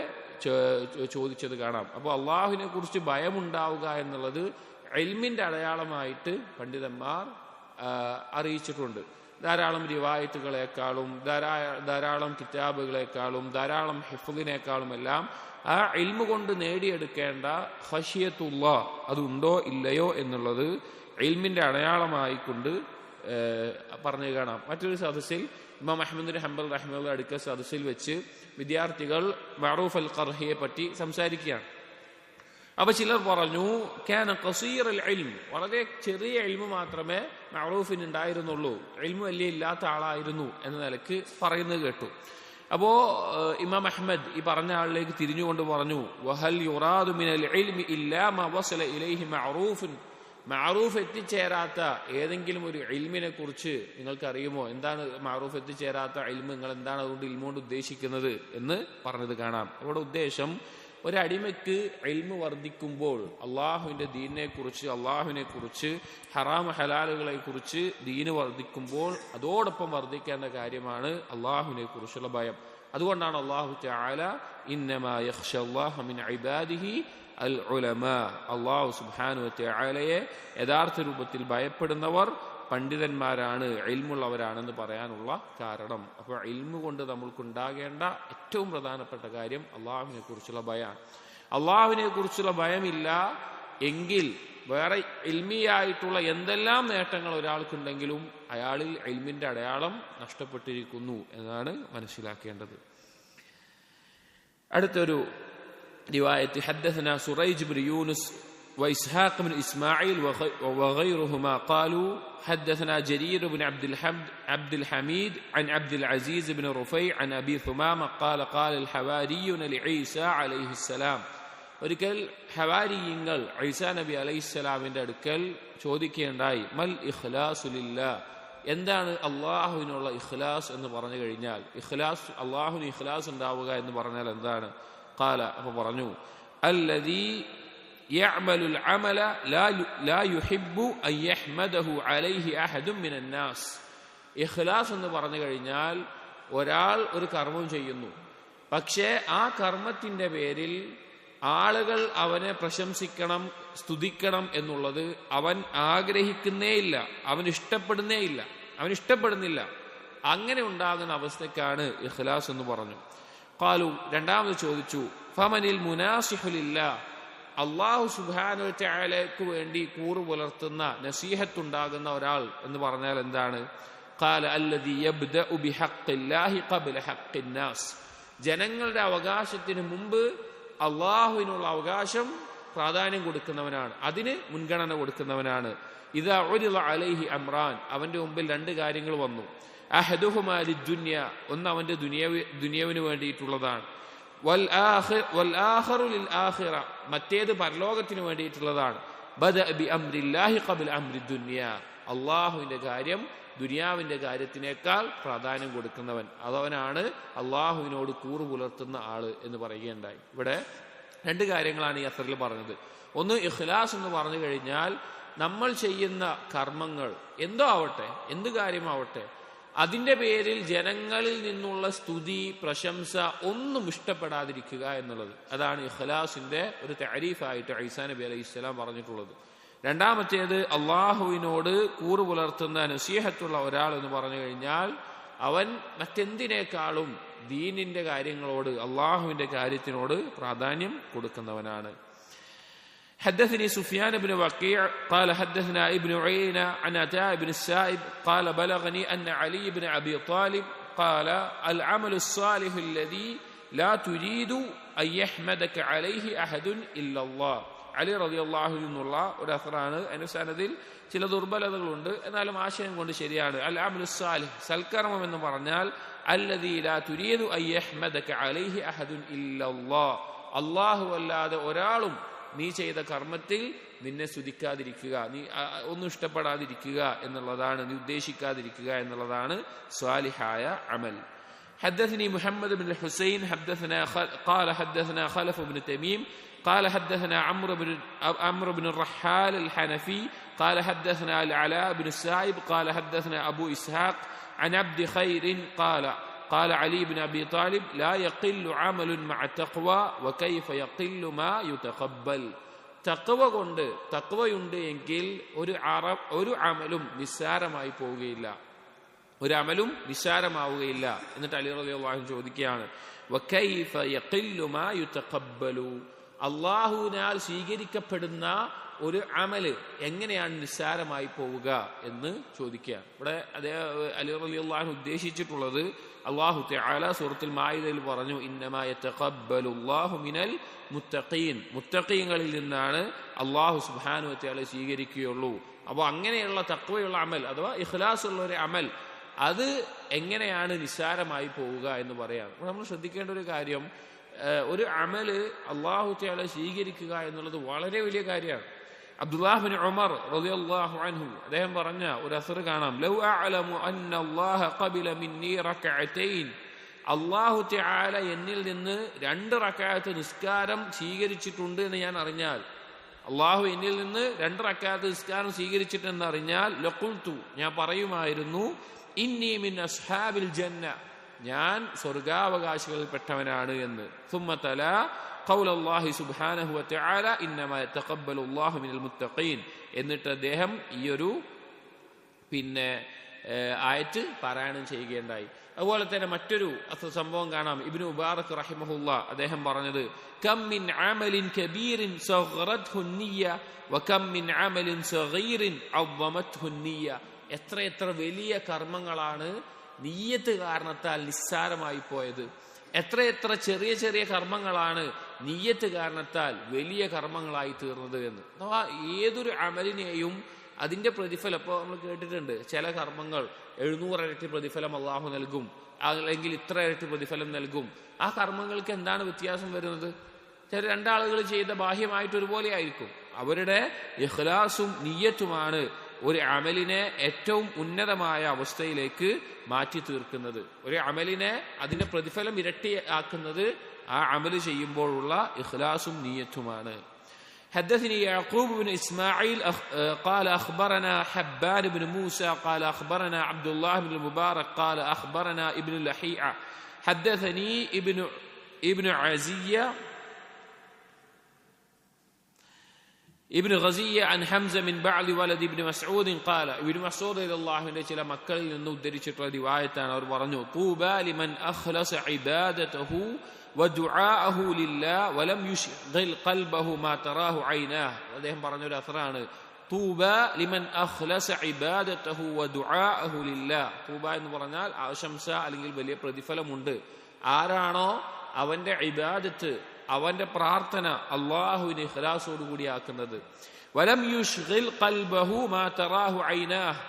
S1: ചോദിച്ചത് കാണാം. അപ്പോൾ അള്ളാഹുവിനെ കുറിച്ച് ഭയമുണ്ടാവുക എന്നുള്ളത് ഇൽമിന്റെ അടയാളമായിട്ട് പണ്ഡിതന്മാർ അറിയിച്ചിട്ടുണ്ട്. ധാരാളം റിവായത്തുകളെക്കാളും ധാരാളം കിതാബുകളെക്കാളും ധാരാളം ഹിഫ്ളിനേക്കാളും എല്ലാം ആ ഇൽമു കൊണ്ട് നേടിയെടുക്കേണ്ട ഖശിയത്തുല്ലാഹ് അതുണ്ടോ ഇല്ലയോ എന്നുള്ളത് ഇൽമിന്റെ അടയാളമായിക്കൊണ്ട് പറഞ്ഞു കാണാം. മറ്റൊരു സദസ്സിൽ ഇമാം അഹ്മദ് ബിൻ ഹംബൽ റഹിമഹുള്ളാഹി അടുക്കൽ സദസ്സിൽ വെച്ച് വിദ്യാർത്ഥികൾ മഅറൂഫ് അൽ ഖർഹിയെ പറ്റി സംസാരിക്കുകയാണ്. അപ്പൊ ചിലർ പറഞ്ഞു, കാന ഖസീറൽ ഇൽം, വളരെ ചെറിയ ഇൽമു മാത്രമേ മഅറൂഫിന് ഉണ്ടായിരുന്നുള്ളൂ, ഇൽമു വലിയ ഇല്ലാത്ത ആളായിരുന്നു എന്ന നിലക്ക് പറയുന്നത് കേട്ടു. അപ്പോ ഇമാം അഹ്മദ് ഈ പറഞ്ഞ ആളിലേക്ക് തിരിഞ്ഞുകൊണ്ട് പറഞ്ഞു, വഹൽ യുറാദു മിനൽ ഇൽമി ഇല്ലാ മാ വസല ഇലൈഹി മഅറൂഫുൻ, മഅറൂഫ് എത്തിച്ചേരാത്ത ഏതെങ്കിലും ഒരു ഇൽമിനെ കുറിച്ച് നിങ്ങൾക്ക് അറിയുമോ? എന്താണ് മഅറൂഫ് എത്തിച്ചേരാത്ത ഇൽമ്, നിങ്ങൾ എന്താണ് അതുകൊണ്ട് ഇൽമു കൊണ്ട് ഉദ്ദേശിക്കുന്നത് എന്ന് പറഞ്ഞത് കാണാം. അവിടെ ഉദ്ദേശം, ഒരടിമയ്ക്ക് ഇൽമു വർദ്ധിക്കുമ്പോൾ അള്ളാഹുവിന്റെ ദീനിനെ കുറിച്ച്, അള്ളാഹുവിനെ കുറിച്ച്, ഹറാം ഹലാലുകളെ കുറിച്ച് ദീന് വർദ്ധിക്കുമ്പോൾ അതോടൊപ്പം വർദ്ധിക്കേണ്ട കാര്യമാണ് അള്ളാഹുവിനെ കുറിച്ചുള്ള ഭയം. അതുകൊണ്ടാണ് അള്ളാഹു തആല ഇന്നമാ യഖ്ശല്ലാഹ മിൻ ഇബാദിഹി അൽ ഉലമാ, അള്ളാഹു സുബ്ഹാനഹു വ തആലയെ യഥാർത്ഥ രൂപത്തിൽ ഭയപ്പെടുന്നവർ പണ്ഡിതന്മാരാണ്, ഇൽമുള്ളവരാണെന്ന് പറയാനുള്ള കാരണം. അപ്പോൾ ഇൽമു കൊണ്ട് നമ്മൾക്കുണ്ടാകേണ്ട ഏറ്റവും പ്രധാനപ്പെട്ട കാര്യം അള്ളാഹുവിനെ കുറിച്ചുള്ള ഭയമാണ്. അള്ളാഹുവിനെ കുറിച്ചുള്ള ഭയമില്ല എങ്കിൽ വേറെ ഇൽമിയായിട്ടുള്ള എന്തെല്ലാം നേട്ടങ്ങൾ ഒരാൾക്കുണ്ടെങ്കിലും അയാളിൽ ഇൽമിന്റെ അടയാളം നഷ്ടപ്പെട്ടിരിക്കുന്നു എന്നാണ് മനസ്സിലാക്കേണ്ടത്. അടുത്തൊരു رواية حدثنا سريج بن يونس وإسحاق بن إسماعيل وغيرهما قالوا حدثنا جرير بن عبد الحميد عن عبد العزيز بن رفيع عن أبي ثمامة قال قال الحواريون لعيسى عليه السلام, ഒരിക്കൽ ഹവാരിയങ്ങൾ ഈസാ നബി അലൈഹിസ്സലാമിന്റെ അടുക്കൽ ചോദിക്കുകയുണ്ടായി, മൽ ഇഖ്ലാസു ലില്ലാഹ്, എന്താണ് അള്ളാഹുവിനുള്ള ഇഖ്ലാസ് എന്ന് പറഞ്ഞു കഴിഞ്ഞാൽ, ഇഖ്ലാസ്, അള്ളാഹുവിന് ഇഖ്ലാസ് ഉണ്ടാവുക എന്ന് പറഞ്ഞാൽ എന്താണ്? ഖാല, അപ്പൊ പറഞ്ഞു, അല്ലദീ യഅമലുൽ അമല ലാ യുഹിബ്ബു അൻ യഹ്മദഹു അലൈഹി അഹദുൻ മിനൻ നാസ്. ഇഖ്ലാസ് എന്ന് പറഞ്ഞു കഴിഞ്ഞാൽ ഒരാൾ ഒരു കർമ്മം ചെയ്യുന്നു, പക്ഷേ ആ കർമ്മത്തിന്റെ പേരിൽ ആളുകൾ അവനെ പ്രശംസിക്കണം, സ്തുതിക്കണം എന്നുള്ളത് അവൻ ആഗ്രഹിക്കുന്നേയില്ല, അവൻ ഇഷ്ടപ്പെടുന്നില്ല. അങ്ങനെ ഉണ്ടാകുന്ന അവസ്ഥക്കാണ് ഇഖ്ലാസ് എന്ന് പറഞ്ഞു. ഖാലു, രണ്ടാമത് ചോദിച്ചു, ഫമനിൽ മുനാസിഹു ലില്ലാഹ്, അള്ളാഹു സുബ്ഹാനഹു വ തആലയ്ക്ക് വേണ്ടി കൂറ് പുലർത്തുന്ന നസീഹത്തുണ്ടാകുന്ന ഒരാൾ എന്ന് പറഞ്ഞാൽ എന്താണ്? ഖാല അല്ലദീ യബ്ദഉ ബിഹഖ്ഖില്ലാഹി ഖബ്ല ഹഖ്ഖിന്നാസ്. ജനങ്ങളുടെ അവകാശത്തിന് മുമ്പ് അള്ളാഹുവിനുള്ള അവകാശം പ്രാധാന്യം കൊടുക്കുന്നവനാണ്, അതിന് മുൻഗണന കൊടുക്കുന്നവനാണ്. ഇദാ ഉരിള അലൈഹി അംറാൻ, അവന്റെ മുമ്പിൽ രണ്ട് കാര്യങ്ങൾ വന്നു. അഹദുഹുമാ ലിദ്ദുനിയ, ഒന്ന് അവന്റെ ദുനിയാവിന് വേണ്ടിയിട്ടുള്ളതാണ്. വൽ ആഖിറു ലിൽ ആഖിറ, മറ്റേത് പരലോകത്തിന് വേണ്ടിയിട്ടുള്ളതാണ്. ബദഅ ബി അംരില്ലാഹി ഖബ്ല അംരി ദുനിയ, അള്ളാഹുവിന്റെ കാര്യം ദുനിയാവിന്റെ കാര്യത്തിനേക്കാൾ പ്രാധാന്യം കൊടുക്കുന്നവൻ, അതവനാണ് അള്ളാഹുവിനോട് കൂറ് പുലർത്തുന്ന ആള് എന്ന് പറയുകയുണ്ടായി. ഇവിടെ രണ്ട് കാര്യങ്ങളാണ് ഈ അസറിൽ പറഞ്ഞത്. ഒന്ന്, ഇഖ്ലാസ് എന്ന് പറഞ്ഞു കഴിഞ്ഞാൽ നമ്മൾ ചെയ്യുന്ന കർമ്മങ്ങൾ എന്തോ ആവട്ടെ, എന്ത് കാര്യമാവട്ടെ, അതിന്റെ പേരിൽ ജനങ്ങളിൽ നിന്നുള്ള സ്തുതി, പ്രശംസ ഒന്നും ഇഷ്ടപ്പെടാതിരിക്കുക എന്നുള്ളത്. അതാണ് ഇഖ്ലാസിന്റെ ഒരു തഅരീഫായിട്ട് ഈസാ നബി അലൈഹിസ്സലാം പറഞ്ഞിട്ടുള്ളത്. രണ്ടാമത്തേത്, അള്ളാഹുവിനോട് കൂറ് പുലർത്തുന്ന നസീഹത്തുള്ള ഒരാൾ എന്ന് പറഞ്ഞു കഴിഞ്ഞാൽ അവൻ മറ്റെന്തിനേക്കാളും ദീനിന്റെ കാര്യങ്ങളോട്, അള്ളാഹുവിന്റെ കാര്യത്തിനോട് പ്രാധാന്യം കൊടുക്കുന്നവനാണ്. حدثني سفيان بن وكيع قال حدثنا ابن عيينة عن عطاء بن السائب قال بلغني أن علي بن أبي طالب قال العمل الصالح الذي لا تريد أن يحمدك عليه أحد إلا الله. അലി റളിയല്ലാഹു അൻഹുവിനുള്ള ഒരു അസറാണ്. അതിന്റെ സനദിൽ ചില ദുർബലതകളുണ്ട്, എന്നാലും ആശയം കൊണ്ട് ശരിയാണ്. അൽ അമലു സാലിഹ്, സൽക്കർമ്മം എന്ന് പറഞ്ഞാൽ അല്ലദീ ലാ തുരീദു അൻ യഹ്മദക അലൈഹി അഹദുൻ ഇല്ലല്ലാഹ്, അല്ലാഹു അല്ലാതെ ഒരാളും നീ ചെയ്ത കർമ്മത്തിൽ നിന്നെ സ്തുതിക്കാതിരിക്കുക, നീ ഒന്നും ഇഷ്ടപ്പെടാതിരിക്കുക എന്നുള്ളതാണ്, നീ ഉദ്ദേശിക്കാതിരിക്കുക എന്നുള്ളതാണ് സ്വാലിഹായ അമൽ. حدثني محمد بن الحسين قال حدثنا خلف بن تميم قال حدثنا عمرو بن الرحال الحنفي قال حدثنا العلاء بن السائب قال حدثنا أبو إسحاق عن عبد خير قال علي بن أبي طالب لا يقل عمل مع التقوى وكيف يقل ما يتقبل. തഖ്വയുണ്ട് എങ്കിൽ ഒരു അമലും നിസ്സാരമായി പോവുകയില്ല, ഒരു അമലും നിസ്സാരമാവുകയില്ല. എന്നിട്ട് അലി റളിയല്ലാഹു അൻഹു ചോദിക്കുകയാണ്, വകൈഫ യഖില്ലു മാ യുതഖബ്ബലു, അല്ലാഹുവിനാൽ സ്വീകരിക്കപ്പെടുന്ന ഒരു അമല് എങ്ങനെയാണ് നിസ്സാരമായി പോവുക എന്ന് ചോദിക്കുകയാണ്. ഇവിടെ അലി റളിയല്ലാഹു അൻഹു ഉദ്ദേശിച്ചിട്ടുള്ളത് അല്ലാഹു തആല സൂറത്തുൽ മാഇദയിൽ പറഞ്ഞു, ഇന്നമാ യതഖബ്ബലുല്ലാഹു മിനൽ മുത്തഖീൻ, മുത്തഖീങ്ങളിൽ നിന്നാണ് അല്ലാഹു സുബ്ഹാനഹു വ തആല സ്വീകരിക്കുകയുള്ളൂ. അപ്പോൾ അങ്ങനെയുള്ള തഖ്വയുള്ള അമൽ അഥവാ ഇഖ്ലാസ് ഉള്ള ഒരു അമൽ അത് എങ്ങനെയാണ് നിസ്സാരമായി പോവുക എന്ന് പറയാം. അപ്പോൾ നമ്മൾ ശ്രദ്ധിക്കേണ്ട ഒരു കാര്യം, ഒരു അമല് അല്ലാഹു തആല സ്വീകരിക്കുക എന്നുള്ളത് വളരെ വലിയ കാര്യമാണ്. അബ്ദുല്ലാഹ് ബിൻ ഉമർ റളിയല്ലാഹു അൻഹു അദ്ദേഹം പറഞ്ഞ ഒരു അസർ കാണാം, ലൗ അഅലമു അന്ന അല്ലാഹ ഖബല മിന്നി റകഅതൈൻ, അല്ലാഹു തആല എന്നിൽ നിന്ന് 2 റകഅത്ത് നിസ്കാരം സ്വീകരിച്ചിട്ടുണ്ട് എന്ന് ഞാൻ അറിഞ്ഞാൽ, അല്ലാഹു എന്നിൽ നിന്ന് 2 റകഅത്ത് നിസ്കാരം സ്വീകരിച്ചിട്ടെന്ന് അറിഞ്ഞാൽ, ലഖുൽതു, ഞാൻ പറയുമായിരുന്നു, ഇന്നി മിൻ അസ്ഹാബിൽ ജന്ന, ഞാൻ സ്വർഗാവകാശികളിൽപ്പെട്ടവനാണ് എന്ന്. ثم تلا قول الله سبحانه وتعالى انما يتقبل الله من المتقين, എന്നിട്ട് അദ്ദേഹം ഈ ഒരു ആയത്ത് പാരായണം ചെയ്യുകയുണ്ടായി. അതുപോലെ തന്നെ മറ്റൊരു സംഭവം കാണാം, ഇബ്നു മുബാറക് റഹിമഹുല്ലാ അദ്ദേഹം പറഞ്ഞത്, കം മിൻ അമലിൻ കബീറിൻ സഗറത്ഹു നിയ്യ വകം മിൻ അമലിൻ സഗീറിൻ അദ്ദമത്ഹു നിയ്യ, എത്ര വലിയ കർമ്മങ്ങളാണ് നിയ്യത്ത് കാരണത്താൽ നിസ്സാരമായി പോയത്, എത്ര ചെറിയ കർമ്മങ്ങളാണ് നിയ്യത്ത് കാരണത്താൽ വലിയ കർമ്മങ്ങളായി തീർന്നത് എന്ന്. അഥവാ ഏതൊരു അമലിനെയും അതിന്റെ പ്രതിഫലം, ഇപ്പോൾ നമ്മൾ കേട്ടിട്ടുണ്ട്, ചില കർമ്മങ്ങൾ 700 ഇരട്ടി പ്രതിഫലം അള്ളാഹു നൽകും, അല്ലെങ്കിൽ ഇത്ര ഇരട്ടി പ്രതിഫലം നൽകും. ആ കർമ്മങ്ങൾക്ക് എന്താണ് വ്യത്യാസം വരുന്നത്? ചില 2 ആളുകൾ ചെയ്ത ബാഹ്യമായിട്ട് ഒരുപോലെ ആയിരിക്കും. അവരുടെ ഇഖ്ലാസും നിയ്യത്തുമാണ് ഒരു അമലിനെ ഏറ്റവും ഉന്നതമായ അവസ്ഥയിലേക്ക് മാറ്റി തീർക്കുന്നത്. ഒരു അമലിനെ അതിന്റെ പ്രതിഫലം ഇരട്ടിയാക്കുന്നത് ആ അമല് ചെയ്യുമ്പോഴുള്ള ഇഖ്ലാസും നിയ്യത്തുമാണ്. حدثني يعقوب بن إسماعيل قال أخبرنا حبان بن موسى قال أخبرنا عبد الله بن المبارك قال أخبرنا ابن لحيعة حدثني ابن عزية ഇബ്നു ഗസിയ അൻ ഹംസ മിൻ ബഅദി വലദി ഇബ്നു മസ്ഊദ് ഖാല ഇബ്നു മസ്ഊദ് റളിയല്ലാഹുവിന്റെ ചില മക്കളിൽ നിന്ന് ഉദ്ധരിച്ചിട്ടുള്ള റിവായത്താണ്. അവർ പറഞ്ഞു, തൂബാ ലിമൻ അഖ്ലസ ഇബാദതഹു വദുആഅഹു ലില്ലാഹ് വലം യുശ്ഗിൽ ഖൽബഹു മാ തറാഹു ഐനാഹ്. അദ്ദേഹം പറഞ്ഞ ഒരു അസ്റാണ്, തൂബാ ലിമൻ അഖ്ലസ ഇബാദതഹു വദുആഅഹു ലില്ലാഹ്. തൂബ എന്ന് പറഞ്ഞാൽ ആശംസ അല്ലെങ്കിൽ വലിയ പ്രതിഫലമുണ്ട്. ആരാണോ അവന്റെ ഇബാദത്ത്, അവന്റെ പ്രാർത്ഥന അല്ലാഹുവിനെ ഇഖ്ലാസോട് കൂടി ആക്കുന്നത്, വലം യുശ്ഗിൽ ഖൽബഹു മാ തറാഹു ഐനാഹ്,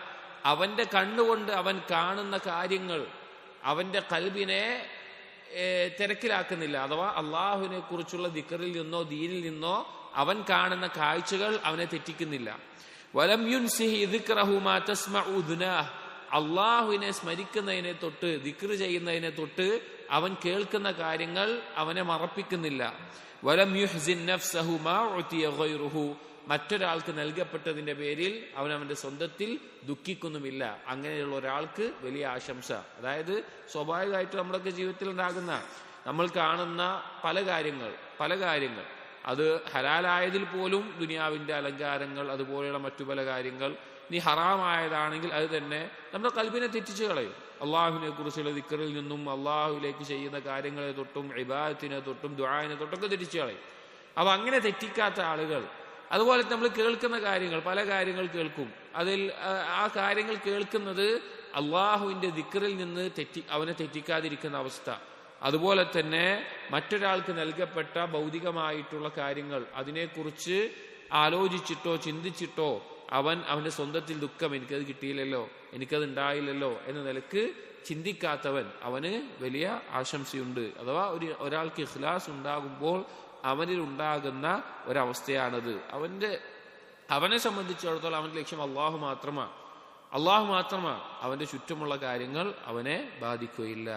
S1: അവന്റെ കണ്ണുകൊണ്ട് അവൻ കാണുന്ന കാര്യങ്ങൾ അവന്റെ ഖൽബിനെ തിരക്കിലാക്കുന്നില്ല. അഥവാ അള്ളാഹുവിനെ കുറിച്ചുള്ള ദിക്റിൽ നിന്നോ ദീനിൽ നിന്നോ അവൻ കാണുന്ന കാഴ്ചകൾ അവനെ തെറ്റിക്കുന്നില്ല. വലം യുൻസിഹി ദിക്റഹു മാ തസ്മഉ ഉദ്നാഹ്, അള്ളാഹുവിനെ സ്മരിക്കുന്നതിനെ തൊട്ട് ദിക്ർ ചെയ്യുന്നതിനെ തൊട്ട് അവൻ കേൾക്കുന്ന കാര്യങ്ങൾ അവനെ മറപ്പിക്കുന്നില്ല. വലം യുഹ്സിൻ നഫ്സഹു മാ ഉതിയ ഗൈറുഹു, മറ്റൊരാൾക്ക് നൽകപ്പെട്ടതിന്റെ പേരിൽ അവൻ അവന്റെ സ്വന്തത്തിൽ ദുഃഖിക്കുന്നുമില്ല. അങ്ങനെയുള്ള ഒരാൾക്ക് വലിയ ആശംസ. അതായത് സ്വാഭാവികമായിട്ട് നമ്മുടെയൊക്കെ ജീവിതത്തിൽ ഉണ്ടാകുന്ന, നമ്മൾ കാണുന്ന പല കാര്യങ്ങൾ അത് ഹലാലായതിൽ പോലും ദുനിയാവിന്റെ അലങ്കാരങ്ങൾ, അതുപോലെയുള്ള മറ്റു പല കാര്യങ്ങൾ, നീ ഹറാമായതാണെങ്കിൽ അത് തന്നെ നമ്മുടെ കൽബിനെ തെറ്റിച്ചു കളയും. അള്ളാഹുവിനെ കുറിച്ചുള്ള ദിക്റിൽ നിന്നും അള്ളാഹുവിലേക്ക് ചെയ്യുന്ന കാര്യങ്ങളെ തൊട്ടും ഇബാദത്തിനെ തൊട്ടും ദുആനെ തൊട്ടൊക്കെ തെറ്റിച്ചു കളയും. അപ്പൊ അങ്ങനെ തെറ്റിക്കാത്ത ആളുകൾ, അതുപോലെ നമ്മൾ കേൾക്കുന്ന കാര്യങ്ങൾ, പല കാര്യങ്ങൾ കേൾക്കും, അതിൽ ആ കാര്യങ്ങൾ കേൾക്കുന്നത് അള്ളാഹുവിന്റെ ദിക്റിൽ നിന്ന് അവനെ തെറ്റിക്കാതിരിക്കുന്ന അവസ്ഥ. അതുപോലെ തന്നെ മറ്റൊരാൾക്ക് നൽകപ്പെട്ട ഭൗതികമായിട്ടുള്ള കാര്യങ്ങൾ, അതിനെക്കുറിച്ച് ആലോചിച്ചിട്ടോ ചിന്തിച്ചിട്ടോ അവന്റെ സ്വന്തത്തിൽ ദുഃഖം, എനിക്കത് കിട്ടിയില്ലല്ലോ, എനിക്കത് ഉണ്ടായില്ലല്ലോ എന്ന നിലക്ക് ചിന്തിക്കാത്തവൻ, അവന് വലിയ ആശംസയുണ്ട്. അഥവാ ഒരാൾക്ക് ഇഖ്ലാസ് ഉണ്ടാകുമ്പോൾ അവനിൽ ഉണ്ടാകുന്ന ഒരവസ്ഥയാണത്. അവനെ സംബന്ധിച്ചിടത്തോളം അവന്റെ ലക്ഷ്യം അള്ളാഹു മാത്രമാണ്. അവന്റെ ചുറ്റുമുള്ള കാര്യങ്ങൾ അവനെ ബാധിക്കുകയില്ല.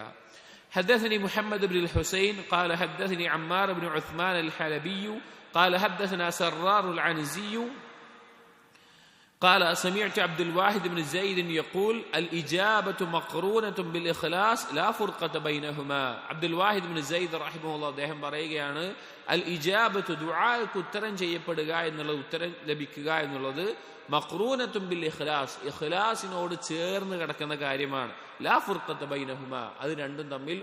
S1: حدثني محمد بن الحسين قال حدثني عمار بن عثمان الحلبي قال حدثنا سرار العنزي قال سمعت عبد الواحد بن زيد يقول الإجابة مقرونة بالإخلاص لا فرقة بينهما. عبد الواحد بن زيد رحمه الله അദ്ദേഹം പറയുകയാണ്, അൽ ഇജാബത്തു, ദുആക്ക് ഉത്തരം ചെയ്യപ്പെടുക എന്നുള്ളത്, ഉത്തരം ലഭിക്കുക എന്നുള്ളത് മഖ്റൂനത്തുൻ ബിൽ ഇഖ്ലാസ്, ഇഖ്ലാസിനോട് ചേർന്ന് കിടക്കുന്ന കാര്യമാണ്. ലാ ഫുർഖത ബൈനഹുമാ, അത് രണ്ടും തമ്മിൽ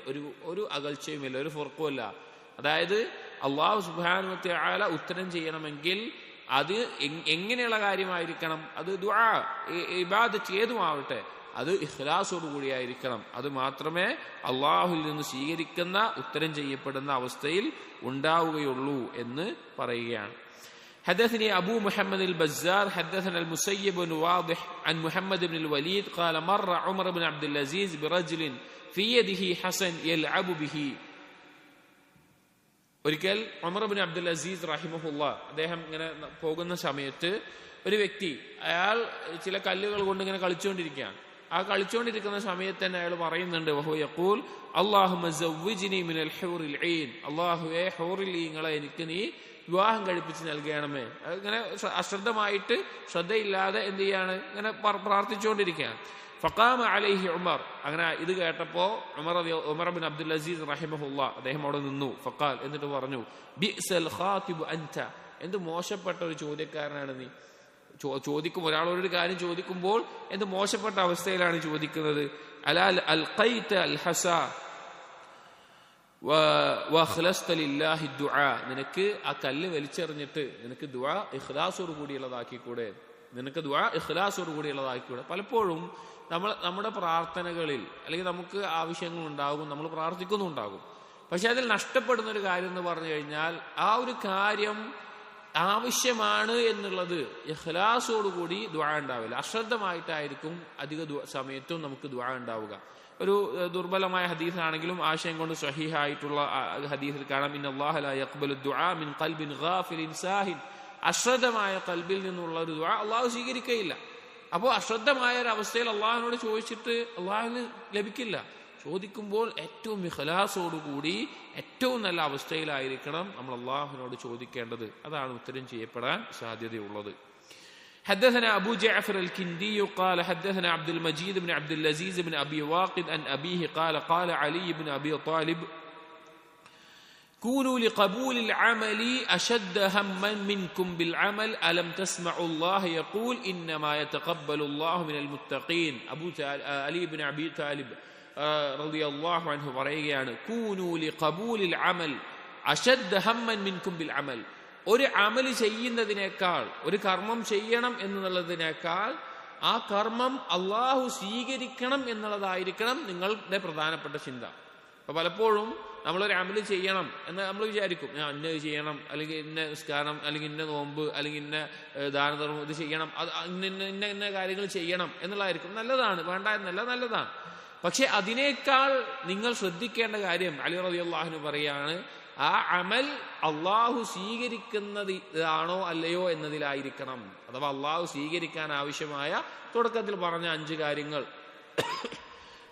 S1: ഒരു അകൽച്ചയുമില്ല, ഒരു ഫുർഖുമില്ല. അതായത് അല്ലാഹു സുബ്ഹാനഹു വ തആല ഉത്തരം ചെയ്യണമെങ്കിൽ അത് എങ്ങനെയുള്ള കാര്യമായിരിക്കണം? അത് ദുആ, ഇബാദത്ത് ഏതുമാവട്ടെ, അത് ഇഖ്ലാസോട് കൂടിയായിരിക്കണം. അത് മാത്രമേ അള്ളാഹുവിൽ നിന്ന് സ്വീകരിക്കുന്ന, ഉത്തരം ചെയ്യപ്പെടുന്ന അവസ്ഥയിൽ ഉണ്ടാവുകയുള്ളൂ എന്ന് പറയുകയാണ്. حدثني أبو محمد البزار حدثنا المسيب بن واضح عن محمد بن الوليد قال مر عمر بن عبد العزيز برجل في يده حسن يلعب به. ഒരിക്കൽ ഉമർ ബിൻ അബ്ദുൽ അസീസ് റഹിമഹുല്ലാ അദ്ദേഹം ഇങ്ങനെ പോകുന്ന സമയത്ത് ഒരു വ്യക്തി, അയാൾ ചില കല്ലുകൾ കൊണ്ട് ഇങ്ങനെ കളിച്ചുകൊണ്ടിരിക്കുകയാണ്. ആ കളിച്ചുകൊണ്ടിരിക്കുന്ന സമയത്ത് തന്നെ അയാൾ പറയുന്നുണ്ട്, വഹു യഖൂൽ അല്ലാഹുമ്മ സവ്വിജ്നി മിനൽ ഹൂറിൽ ഐൻ, അല്ലാഹുവേ ഹൂറിൽ ഈങ്ങളെ എനിക്ക് നീ വിവാഹം കഴിപ്പിച്ച് നൽകണമേ. ഇങ്ങനെ അശ്രദ്ധമായിട്ട്, ശ്രദ്ധയില്ലാതെ എന്ത് ചെയ്യാണ്, ഇങ്ങനെ പ്രാർത്ഥിച്ചുകൊണ്ടിരിക്കുകയാണ്. ഫഖാമ അലൈഹി ഉമർ, അങ്ങനെ ഇത് കേട്ടപ്പോ ഉമർ ബിൻ അബ്ദുൽ അസീസ് റഹിമഹുല്ലാ അദ്ദേഹം അവിടെ നിന്നു. ഫഖാൽ, എന്നിട്ട് പറഞ്ഞു, ബിഅ്സൽ ഖാതിബു അൻത, എന്ത് മോശപ്പെട്ട ഒരു ചോദ്യക്കാരനാണ് നീ. ഒരാളോടൊരു കാര്യം ചോദിക്കുമ്പോൾ എന്ത് മോശപ്പെട്ട അവസ്ഥയിലാണ് ചോദിക്കുന്നത്. അലാ അൽഖൈത അൽഹസ വഖ്ലസ്ത ലില്ലാഹി ദുആ, നിനക്ക് ആ കല്ല് വലിച്ചെറിഞ്ഞിട്ട് നിനക്ക് ദുആ ഇഖ്ലാസോട് കൂടിയുള്ളതാക്കിക്കൂടെ, പലപ്പോഴും നമ്മുടെ പ്രാർത്ഥനകളിൽ അല്ലെങ്കിൽ നമുക്ക് ആവശ്യങ്ങൾ ഉണ്ടാകും, നമ്മൾ പ്രാർത്ഥിക്കുന്നുണ്ടാകും. പക്ഷെ അതിൽ നഷ്ടപ്പെടുന്ന ഒരു കാര്യം എന്ന് പറഞ്ഞു കഴിഞ്ഞാൽ, ആ ഒരു കാര്യം ആവശ്യമാണ് എന്നുള്ളത് ഇഖ്ലാസോടുകൂടി ദുആ ഉണ്ടാവില്ല. അശ്രദ്ധമായിട്ടായിരിക്കും അധിക സമയത്തും നമുക്ക് ദുആ ഉണ്ടാവുക. ഒരു ദുർബലമായ ഹദീസാണെങ്കിലും ആശയം കൊണ്ട് സ്വഹീഹായിട്ടുള്ള ഹദീസിൽ കാണാം, ഇന്നല്ലാഹ ലാ യഖ്ബലു ദുആ മിൻ ഖൽബിൻ ഗാഫിലിൻ സാഹിൻ, അശ്രദ്ധമായ കൽബിൽ നിന്നുള്ള ഒരു ദുആ അള്ളാഹു സ്വീകരിക്കുകയില്ല. അപ്പോൾ അശ്രദ്ധമായ ഒരു അവസ്ഥയിൽ അള്ളാഹുവിനോട് ചോദിച്ചിട്ട് അള്ളാഹുവിന് ലഭിക്കില്ല. ചോദിക്കുമ്പോൾ ഏറ്റവും ഇഖ്ലാസോടുകൂടി ഏറ്റവും നല്ല അവസ്ഥയിലായിരിക്കണം നമ്മൾ അള്ളാഹുവിനോട് ചോദിക്കേണ്ടത്. അതാണ് ഉത്തരം ചെയ്യപ്പെടാൻ സാധ്യതയുള്ളത്. حدثنا أبو جعفر الكندي قال حدثنا عبد المجيد بن عبد العزيز بن أبي واقد عن أبيه قال قال علي بن أبي طالب كونوا لقبول العمل أشد هما منكم بالعمل ألم تسمعوا الله يقول إنما يتقبل الله من المتقين. علي بن أبي طالب رضي الله عنه പറയുകയാണ് كونوا لقبول العمل أشد هما منكم بالعمل. ഒരു അമൽ ചെയ്യുന്നതിനേക്കാൾ, ഒരു കർമ്മം ചെയ്യണം എന്നുള്ളതിനേക്കാൾ ആ കർമ്മം അള്ളാഹു സ്വീകരിക്കണം എന്നുള്ളതായിരിക്കണം നിങ്ങളുടെ പ്രധാനപ്പെട്ട ചിന്ത. അപ്പൊ പലപ്പോഴും നമ്മളൊരു അമല് ചെയ്യണം എന്ന് നമ്മൾ വിചാരിക്കും, ഞാൻ ഇന്നത് ചെയ്യണം, അല്ലെങ്കിൽ ഇന്ന നിസ്കാരം, അല്ലെങ്കിൽ ഇന്ന നോമ്പ്, അല്ലെങ്കിൽ ഇന്ന ദാനധർമ്മം, ഇത് ചെയ്യണം, അത് ഇന്ന ഇന്ന കാര്യങ്ങൾ ചെയ്യണം എന്നുള്ളതായിരിക്കും. നല്ലതാണ്, വേണ്ട എന്നല്ല, നല്ലതാണ്. പക്ഷെ അതിനേക്കാൾ നിങ്ങൾ ശ്രദ്ധിക്കേണ്ട കാര്യം അലി റളിയല്ലാഹു അൻഹു പറയാണ്, ആ അമൽ അള്ളാഹു സ്വീകരിക്കുന്നതാണോ അല്ലയോ എന്നതിലായിരിക്കണം. അഥവാ അള്ളാഹു സ്വീകരിക്കാൻ ആവശ്യമായ തുടക്കത്തിൽ പറഞ്ഞ 5 കാര്യങ്ങൾ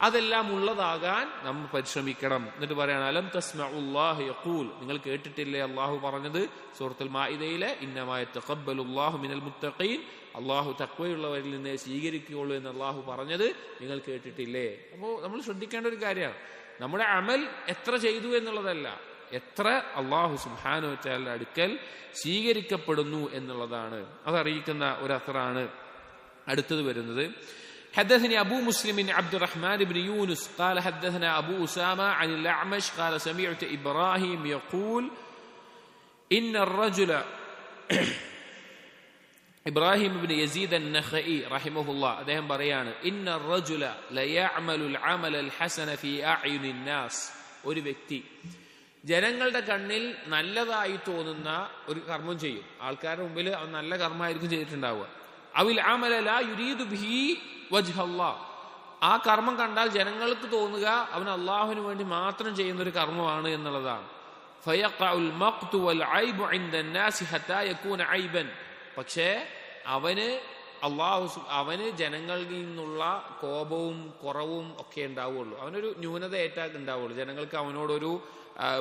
S1: അതെല്ലാം ഉള്ളതാകാൻ നമ്മൾ പരിശ്രമിക്കണം. എന്നിട്ട് പറയാണ്, അലം തസ്മഉല്ലാഹ യഖൂൽ, നിങ്ങൾ കേട്ടിട്ടില്ലേ അള്ളാഹു പറഞ്ഞത് സൂറത്തുൽ മാഇദയിലെ ഇന്നമാ യതഖബ്ബലുല്ലാഹു മിനൽ മുത്തഖീൻ, അള്ളാഹു തഖ്വയുള്ളവരിൽ നിന്ന് സ്വീകരിക്കുകയുള്ളൂ എന്ന് അള്ളാഹു പറഞ്ഞത് നിങ്ങൾ കേട്ടിട്ടില്ലേ? അപ്പോൾ നമ്മൾ ശ്രദ്ധിക്കേണ്ട ഒരു കാര്യമാണ്, നമ്മുടെ അമൽ എത്ര ചെയ്തു എന്നുള്ളതല്ല, എത്ര അള്ളാഹു സുബ്ഹാനഹു വ തആലയുടെ അടുക്കൽ സ്വീകരിക്കപ്പെടുന്നു എന്നുള്ളതാണ്. അതറിയിക്കുന്ന ഒരു അസറാണ് അടുത്തത് വരുന്നത്. حدثني أبو مسلم عبد الرحمن بن يونس قال حدثنا أبو أسامة عن الأعمش قال سمعت إبراهيم يقول إن الرجل إبراهيم بن يزيد النخعي رحمه الله അദ്ദേഹം പറയാണ്, إن الرجل ليعمل العمل الحسن في أعين الناس, ഒരു വ്യക്തി ജനങ്ങളുടെ കണ്ണിൽ നല്ലതായി തോന്നുന്ന ഒരു കർമ്മം ചെയ്യും. ആൾക്കാരുടെ മുമ്പിൽ അവൻ നല്ല കർമ്മമായിരിക്കും ചെയ്തിട്ടുണ്ടാവുക. അവിൽ അമല ലാ യുരീദു ബിഹി വജ്ഹല്ലാഹ്, ആ കർമ്മം കണ്ടാൽ ജനങ്ങൾക്ക് തോന്നുക അവൻ അള്ളാഹുവിന് വേണ്ടി മാത്രം ചെയ്യുന്ന ഒരു കർമ്മമാണ് എന്നുള്ളതാണ്. ഫയഖഉൽ മഖ്തു വൽ ഐബു ഇൻദ അന്നാസി ഹത്താ യകൂന ഐബൻ, പക്ഷേ അവന് ജനങ്ങളിൽ നിന്നുള്ള കോപവും കുറവും ഒക്കെ ഉണ്ടാവുള്ളൂ, അവനൊരു ന്യൂനത ഉണ്ടാവുള്ളൂ. ജനങ്ങൾക്ക് അവനോടൊരു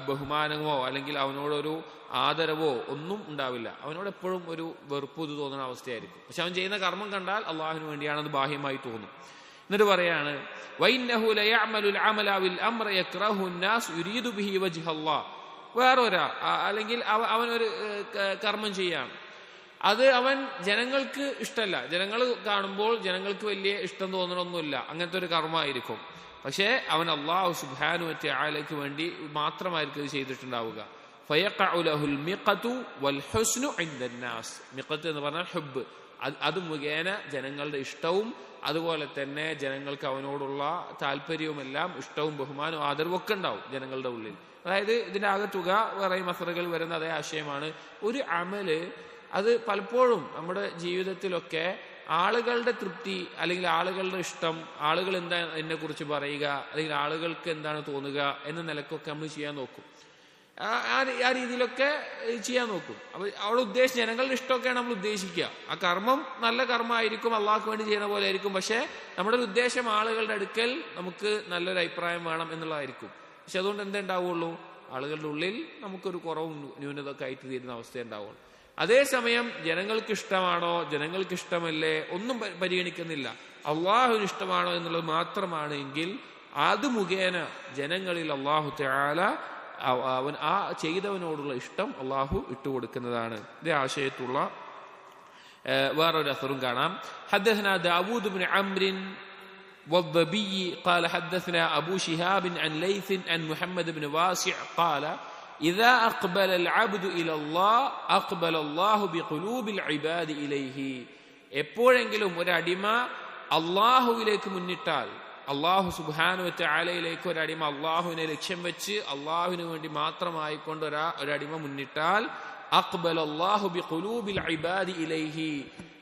S1: ബഹുമാനമോ അല്ലെങ്കിൽ അവനോടൊരു ആദരവോ ഒന്നും ഉണ്ടാവില്ല. അവനോട് എപ്പോഴും ഒരു വെറുപ്പ് ഇത് തോന്നുന്ന അവസ്ഥയായിരിക്കും. പക്ഷെ അവൻ ചെയ്യുന്ന കർമ്മം കണ്ടാൽ അള്ളാഹുവിന് വേണ്ടിയാണെന്ന് ബാഹ്യമായി തോന്നും. എന്നിട്ട് പറയാണ്, വഇന്നഹു ലയഅമലുൽ അമല വിൽ അംറ യക്റഹു അന്നാസ് യുരീദു ബിഹി വജ്ഹല്ലാഹ്, വേറൊരാ അല്ലെങ്കിൽ അവനൊരു കർമ്മം ചെയ്യാണ്, അത് അവൻ ജനങ്ങൾക്ക് ഇഷ്ടമല്ല, ജനങ്ങൾ കാണുമ്പോൾ ജനങ്ങൾക്ക് വലിയ ഇഷ്ടം തോന്നണമൊന്നുമില്ല, അങ്ങനത്തെ ഒരു കർമ്മമായിരിക്കും. പക്ഷേ അവൻ അല്ലാഹു സുബ്ഹാനഹു വ തആലയ്ക്ക് വേണ്ടി മാത്രമായിരിക്കും ഇത് ചെയ്തിട്ടുണ്ടാവുക. ഫയഖഉ ലഹുൽ മിഖതു വൽ ഹുസ്നു ഇൻദന്നാസ്, മിഖത്ത് എന്ന് പറഞ്ഞാൽ ഹുബ്, അത് മുഖേന ജനങ്ങളുടെ ഇഷ്ടവും അതുപോലെ തന്നെ ജനങ്ങൾക്ക് അവനോടുള്ള താല്പര്യവുമെല്ലാം, ഇഷ്ടവും ബഹുമാനവും ആദരവും ഒക്കെ ഉണ്ടാവും ജനങ്ങളുടെ ഉള്ളിൽ. അതായത് ഇതിന്റെ ആകെ തുക വേറെ മസറകൾ വരുന്ന അതേ ആശയമാണ്. ഒരു അമല് അത് പലപ്പോഴും നമ്മുടെ ജീവിതത്തിലൊക്കെ ആളുകളുടെ തൃപ്തി അല്ലെങ്കിൽ ആളുകളുടെ ഇഷ്ടം, ആളുകൾ എന്താ എന്നെ കുറിച്ച് പറയുക അല്ലെങ്കിൽ ആളുകൾക്ക് എന്താണ് തോന്നുക എന്ന നിലക്കൊക്കെ നമ്മൾ ചെയ്യാൻ നോക്കും, ആ രീതിയിലൊക്കെ ചെയ്യാൻ നോക്കും. അപ്പൊ അവിടെ ജനങ്ങളുടെ ഇഷ്ടമൊക്കെയാണ് നമ്മൾ ഉദ്ദേശിക്കുക. ആ കർമ്മം നല്ല കർമ്മമായിരിക്കും, അള്ളാഹ്ക്ക് വേണ്ടി ചെയ്യുന്ന പോലെ ആയിരിക്കും. പക്ഷെ നമ്മുടെ ഒരു ഉദ്ദേശം ആളുകളുടെ അടുക്കൽ നമുക്ക് നല്ലൊരു അഭിപ്രായം വേണം എന്നുള്ളതായിരിക്കും. പക്ഷെ അതുകൊണ്ട് എന്താ ഉണ്ടാവുള്ളൂ, ആളുകളുടെ ഉള്ളിൽ നമുക്കൊരു കുറവും ന്യൂനതൊക്കെ ആയിട്ട് തീരുന്ന അവസ്ഥ ഉണ്ടാവുള്ളൂ. അതേസമയം ജനങ്ങൾക്ക് ഇഷ്ടമാണോ ജനങ്ങൾക്ക് ഇഷ്ടമല്ലേ ഒന്നും പരിഗണിക്കുന്നില്ല, അള്ളാഹുവിന് ഇഷ്ടമാണോ എന്നുള്ളത് മാത്രമാണ് എങ്കിൽ അത് മുഖേന ജനങ്ങളിൽ അള്ളാഹു തആല അവൻ ആ ചെയ്തവനോടുള്ള ഇഷ്ടം അള്ളാഹു ഇട്ടുകൊടുക്കുന്നതാണ്. ഇതേ ആശയത്തുള്ള വേറൊരു അസറും കാണാം. ഹദ്ദസനാ ദാവൂദ് ഇബ്നു അംറിൻ والضبي قال حدثنا أبو شهاب عن ليث عن محمد بن واسع قال إذا أقبل العبد إلى الله أقبل الله بقلوب العباد إليه. എപ്പോഴെങ്കിലും ഒരു അടിമ അള്ളാഹുവിലേക്ക് മുന്നിട്ടാൽ, അള്ളാഹു സുബ്ഹാനഹു വ തആലയിലേക്ക് ഒരു അടിമ അള്ളാഹുവിനെ ലക്ഷ്യം വെച്ച് അള്ളാഹുവിന് വേണ്ടി മാത്രമായിക്കൊണ്ട് ഒരു അടിമ മുന്നിട്ടാൽ, അഖ്ബലല്ലാഹു ബിഖുലൂബിൽ ഇബാദി ഇലൈഹി,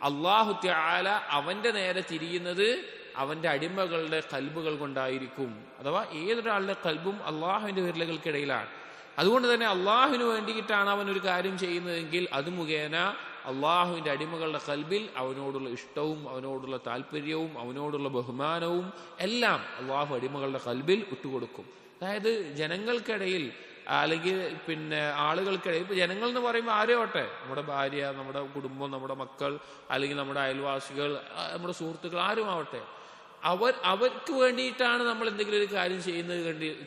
S1: അള്ളാഹു തആല അവന്റെ നേരെ തിരിയുന്നത് അവന്റെ അടിമകളുടെ കൽബുകൾ കൊണ്ടായിരിക്കും. അഥവാ ഏതൊരാളുടെ കൽബും അള്ളാഹുവിന്റെ വിരലുകൾക്കിടയിലാണ്. അതുകൊണ്ട് തന്നെ അള്ളാഹുവിന് വേണ്ടിയിട്ടാണ് അവൻ ഒരു കാര്യം ചെയ്യുന്നതെങ്കിൽ അത് മുഖേന അള്ളാഹുവിന്റെ അടിമകളുടെ കൽബിൽ അവനോടുള്ള ഇഷ്ടവും അവനോടുള്ള താല്പര്യവും അവനോടുള്ള ബഹുമാനവും എല്ലാം അള്ളാഹു അടിമകളുടെ കൽബിൽ ഇട്ടുകൊടുക്കും. അതായത് ജനങ്ങൾക്കിടയിൽ അല്ലെങ്കിൽ ആളുകൾക്കിടയിൽ, ഇപ്പൊ ജനങ്ങൾ എന്ന് പറയുമ്പോൾ ആരോട്ടെ, നമ്മുടെ ഭാര്യ, നമ്മുടെ കുടുംബം, നമ്മുടെ മക്കൾ, അല്ലെങ്കിൽ നമ്മുടെ അയൽവാസികൾ, നമ്മുടെ സുഹൃത്തുക്കൾ, ആരുമാവട്ടെ, അവർക്ക് വേണ്ടിയിട്ടാണ് നമ്മൾ എന്തെങ്കിലും ഒരു കാര്യം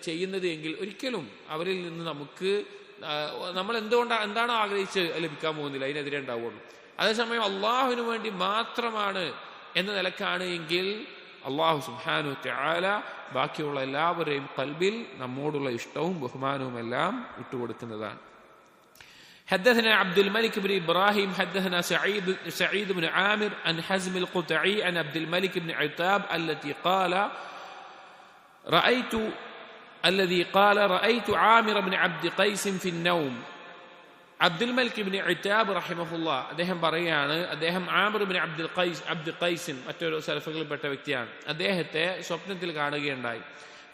S1: ചെയ്യുന്നത് എങ്കിൽ ഒരിക്കലും അവരിൽ നിന്ന് നമുക്ക് നമ്മൾ എന്താണോ ആഗ്രഹിച്ച് ലഭിക്കാൻ പോകുന്നില്ല, അതിനെതിരെ ഉണ്ടാവുള്ളൂ. അതേസമയം അള്ളാഹുവിന് വേണ്ടി മാത്രമാണ് എന്ന നിലക്കാണ് എങ്കിൽ അള്ളാഹു സുബ്ഹാനഹു തആല ബാക്കിയുള്ള എല്ലാവരെയും ഖൽബിൽ നമ്മോടുള്ള ഇഷ്ടവും ബഹുമാനവും എല്ലാം വിട്ടുകൊടുക്കുന്നതാണ്. حدثنا عبد الملك بن إبراهيم حدثنا سعيد بن عامر عن حزم القطعي عن عبد الملك بن عتاب الذي قال رأيت عامر بن عبد قيس في النوم. അബ്ദുൽ മലിക് ഇബ്നു ഇതാബ് റഹിമഹുല്ലാ അദ്ദേഹം പറയാണ്, അദ്ദേഹം ആമിർ ഇബ്നു അബ്ദുൽ ഖൈസ് മറ്റൊരു സലഫുകളിൽപ്പെട്ട വ്യക്തിയാണ്. അദ്ദേഹത്തെ സ്വപ്നത്തിൽ കാണുകയുണ്ടായി.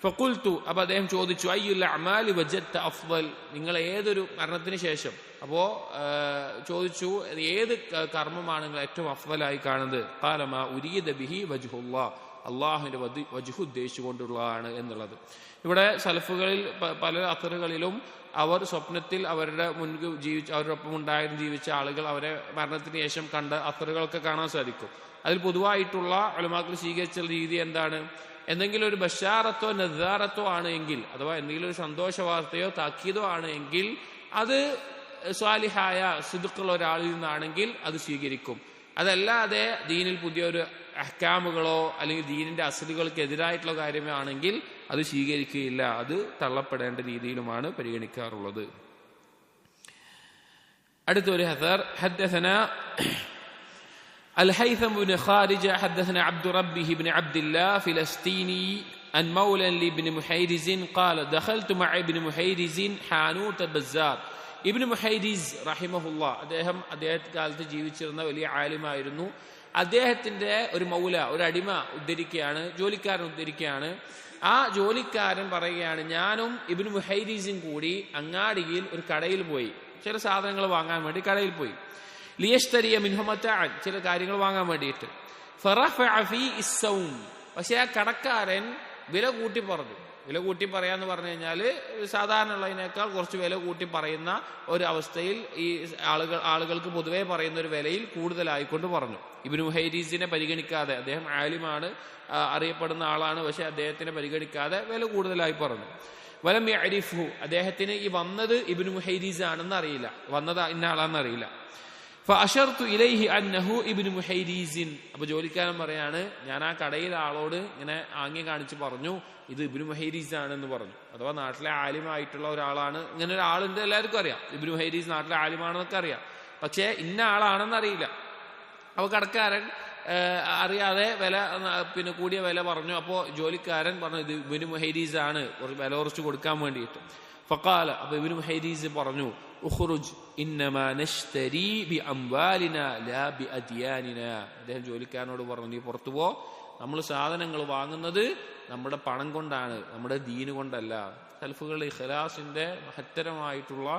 S1: ഫഖുൽതു, അപ്പോൾ അദ്ദേഹം ചോദിച്ചു, അയ്യുൽ അഅമാലി വജദ്ത അഫ്ളൽ, നിങ്ങൾ ഏതൊരു മരണത്തിന് ശേഷം ചോദിച്ചു ഏത് കർമ്മമാണ് നിങ്ങൾ ഏറ്റവും അഫ്ളലായി കാണുന്നത്? ഖാല മാ ഉരീദ ബിഹി വജ്ഹുല്ലാഹ്, അള്ളാഹുവിന്റെ വജ്ഹ് ഉദ്ദേശിച്ചുകൊണ്ടുള്ളതാണ് എന്നുള്ളത്. ഇവിടെ സലഫുകളിൽ പല അത്തറുകളിലും അവർ സ്വപ്നത്തിൽ അവരുടെ അവരോടൊപ്പം ഉണ്ടായിരുന്നു ജീവിച്ച ആളുകൾ അവരെ മരണത്തിന് ശേഷം കണ്ട അത്തറുകളൊക്കെ കാണാൻ സാധിക്കും. അതിൽ പൊതുവായിട്ടുള്ള ഉലമാക്കൾ സ്വീകരിച്ച രീതി എന്താണ്? എന്തെങ്കിലും ഒരു ബഷാറത്തോ നദാറത്തോ ആണ് എങ്കിൽ, അഥവാ എന്തെങ്കിലും ഒരു സന്തോഷ വാർത്തയോ താക്കീതോ ആണ് എങ്കിൽ അത് സ്വാലിഹായ സിദ്ഖുള്ള ഒരാളിൽ നിന്നാണെങ്കിൽ അത് സ്വീകരിക്കും. അതല്ലാതെ ദീനിൽ പുതിയൊരു അഹ്കാമുകളോ അല്ലെങ്കിൽ ദീനിന്റെ അസ്ലുകൾക്ക് എതിരായിട്ടുള്ള കാര്യമാണെങ്കിൽ അത് സ്വീകരിക്കുകയില്ല, അത് തള്ളപ്പെടേണ്ട രീതിയിലുമാണ് പരിഗണിക്കാറുള്ളത്. അടുത്തൊരു ഹദർ, ഹദ്ദസന الهيثم بن خارجة حدثنا عبد ربه بن عبد الله فلسطيني عن مولى لابن محيرز قال دخلت مع ابن محيرز حانوت بزار. ഇബ്നു മുഹൈരിസ് റഹിമഹുല്ലാ അദ്ദേഹത്തെ കാലത്ത് ജീവിച്ചിരുന്ന വലിയ ആലിമായിരുന്നു. അദ്ദേഹത്തിന്റെ ഒരു മൗല, ഒരു അടിമ ഉദ്ധരിക്കുകയാണ്, ജോലിക്കാരൻ ഉദ്ധരിക്കുകയാണ്. ആ ജോലിക്കാരൻ പറയുകയാണ്, ഞാനും ഇബ്നു മുഹൈരിസും കൂടി അങ്ങാടിയിൽ ഒരു കടയിൽ പോയി, ചില സാധനങ്ങൾ വാങ്ങാൻ വേണ്ടി കടയിൽ പോയി. ലിയശ്തരിയ മിൻഹു മതാഅൻ, ചില കാര്യങ്ങൾ വാങ്ങാൻ വേണ്ടിയിട്ട്. ഫറഫഅ ഫീ ഇസ്സൗം, പക്ഷെ ആ കടക്കാരൻ വില കൂട്ടി പറഞ്ഞു. വില കൂട്ടി പറയാന്ന് പറഞ്ഞു കഴിഞ്ഞാൽ സാധാരണ ഉള്ളതിനേക്കാൾ കുറച്ച് വില കൂട്ടി പറയുന്ന ഒരു അവസ്ഥയിൽ ഈ ആളുകൾക്ക് പൊതുവെ പറയുന്ന ഒരു വിലയിൽ കൂടുതലായിക്കൊണ്ട് പറഞ്ഞു. ഇബ്നു മുഹൈരിസിനെ പരിഗണിക്കാതെ, അദ്ദേഹം ആലിമാണ്, അറിയപ്പെടുന്ന ആളാണ്, പക്ഷെ അദ്ദേഹത്തിനെ പരിഗണിക്കാതെ വില കൂടുതലായി പറഞ്ഞു. വലം യഅരിഫു, അദ്ദേഹത്തിന് ഈ വന്നത് ഇബ്നു മുഹൈരിസ് ആണെന്ന് അറിയില്ല, വന്നത് ഇന്ന ആളാണെന്ന് അറിയില്ല. ഫഅശർതു ഇലൈഹി അന്നഹു ഇബ്നു മുഹൈരിസിൻ, അപ്പൊ ജോലിക്കാരൻ പറയാണ്, ഞാൻ ആ കടയിലെ ആളോട് ഇങ്ങനെ ആംഗ്യം കാണിച്ച് പറഞ്ഞു, ഇത് ഇബ്നു മുഹൈരിസ് ആണെന്ന് പറഞ്ഞു. അഥവാ നാട്ടിലെ ആലിമായിട്ടുള്ള ഒരാളാണ്, ഇങ്ങനെ ഒരാളുണ്ട്, എല്ലാവർക്കും അറിയാം, ഇബ്നു മുഹൈരിസ് നാട്ടിലെ ആലിമാണെന്നൊക്കെ അറിയാം, പക്ഷേ ഇന്ന ആളാണെന്ന് അറിയില്ല. അപ്പൊ കടക്കാരൻ അറിയാതെ കൂടിയ വില പറഞ്ഞു. അപ്പോൾ ജോലിക്കാരൻ പറഞ്ഞു, ഇത് ഇബ്നു മുഹൈരിസ് ആണ്, വില കുറച്ച് കൊടുക്കാൻ വേണ്ടിയിട്ട്. ഫഖാല, അപ്പൊ ഇബ്നു മുഹൈരിസ് പറഞ്ഞു, ഉഖ്റുജ് ഇന്നമാ നശ്തരി ബി അംവാലിനാ ലാ ബി അദ്യാനിനാ. അദ്ദേഹം ജോലിക്കാരനോട് പറഞ്ഞു, നീ പുറത്തു പോ, നമ്മൾ സാധനങ്ങൾ വാങ്ങുന്നത് നമ്മുടെ പണം കൊണ്ടാണ്, നമ്മുടെ ദീന് കൊണ്ടല്ല. സലഫുകളുടെ ഇഖ്ലാസിന്റെ മഹത്തരമായിട്ടുള്ള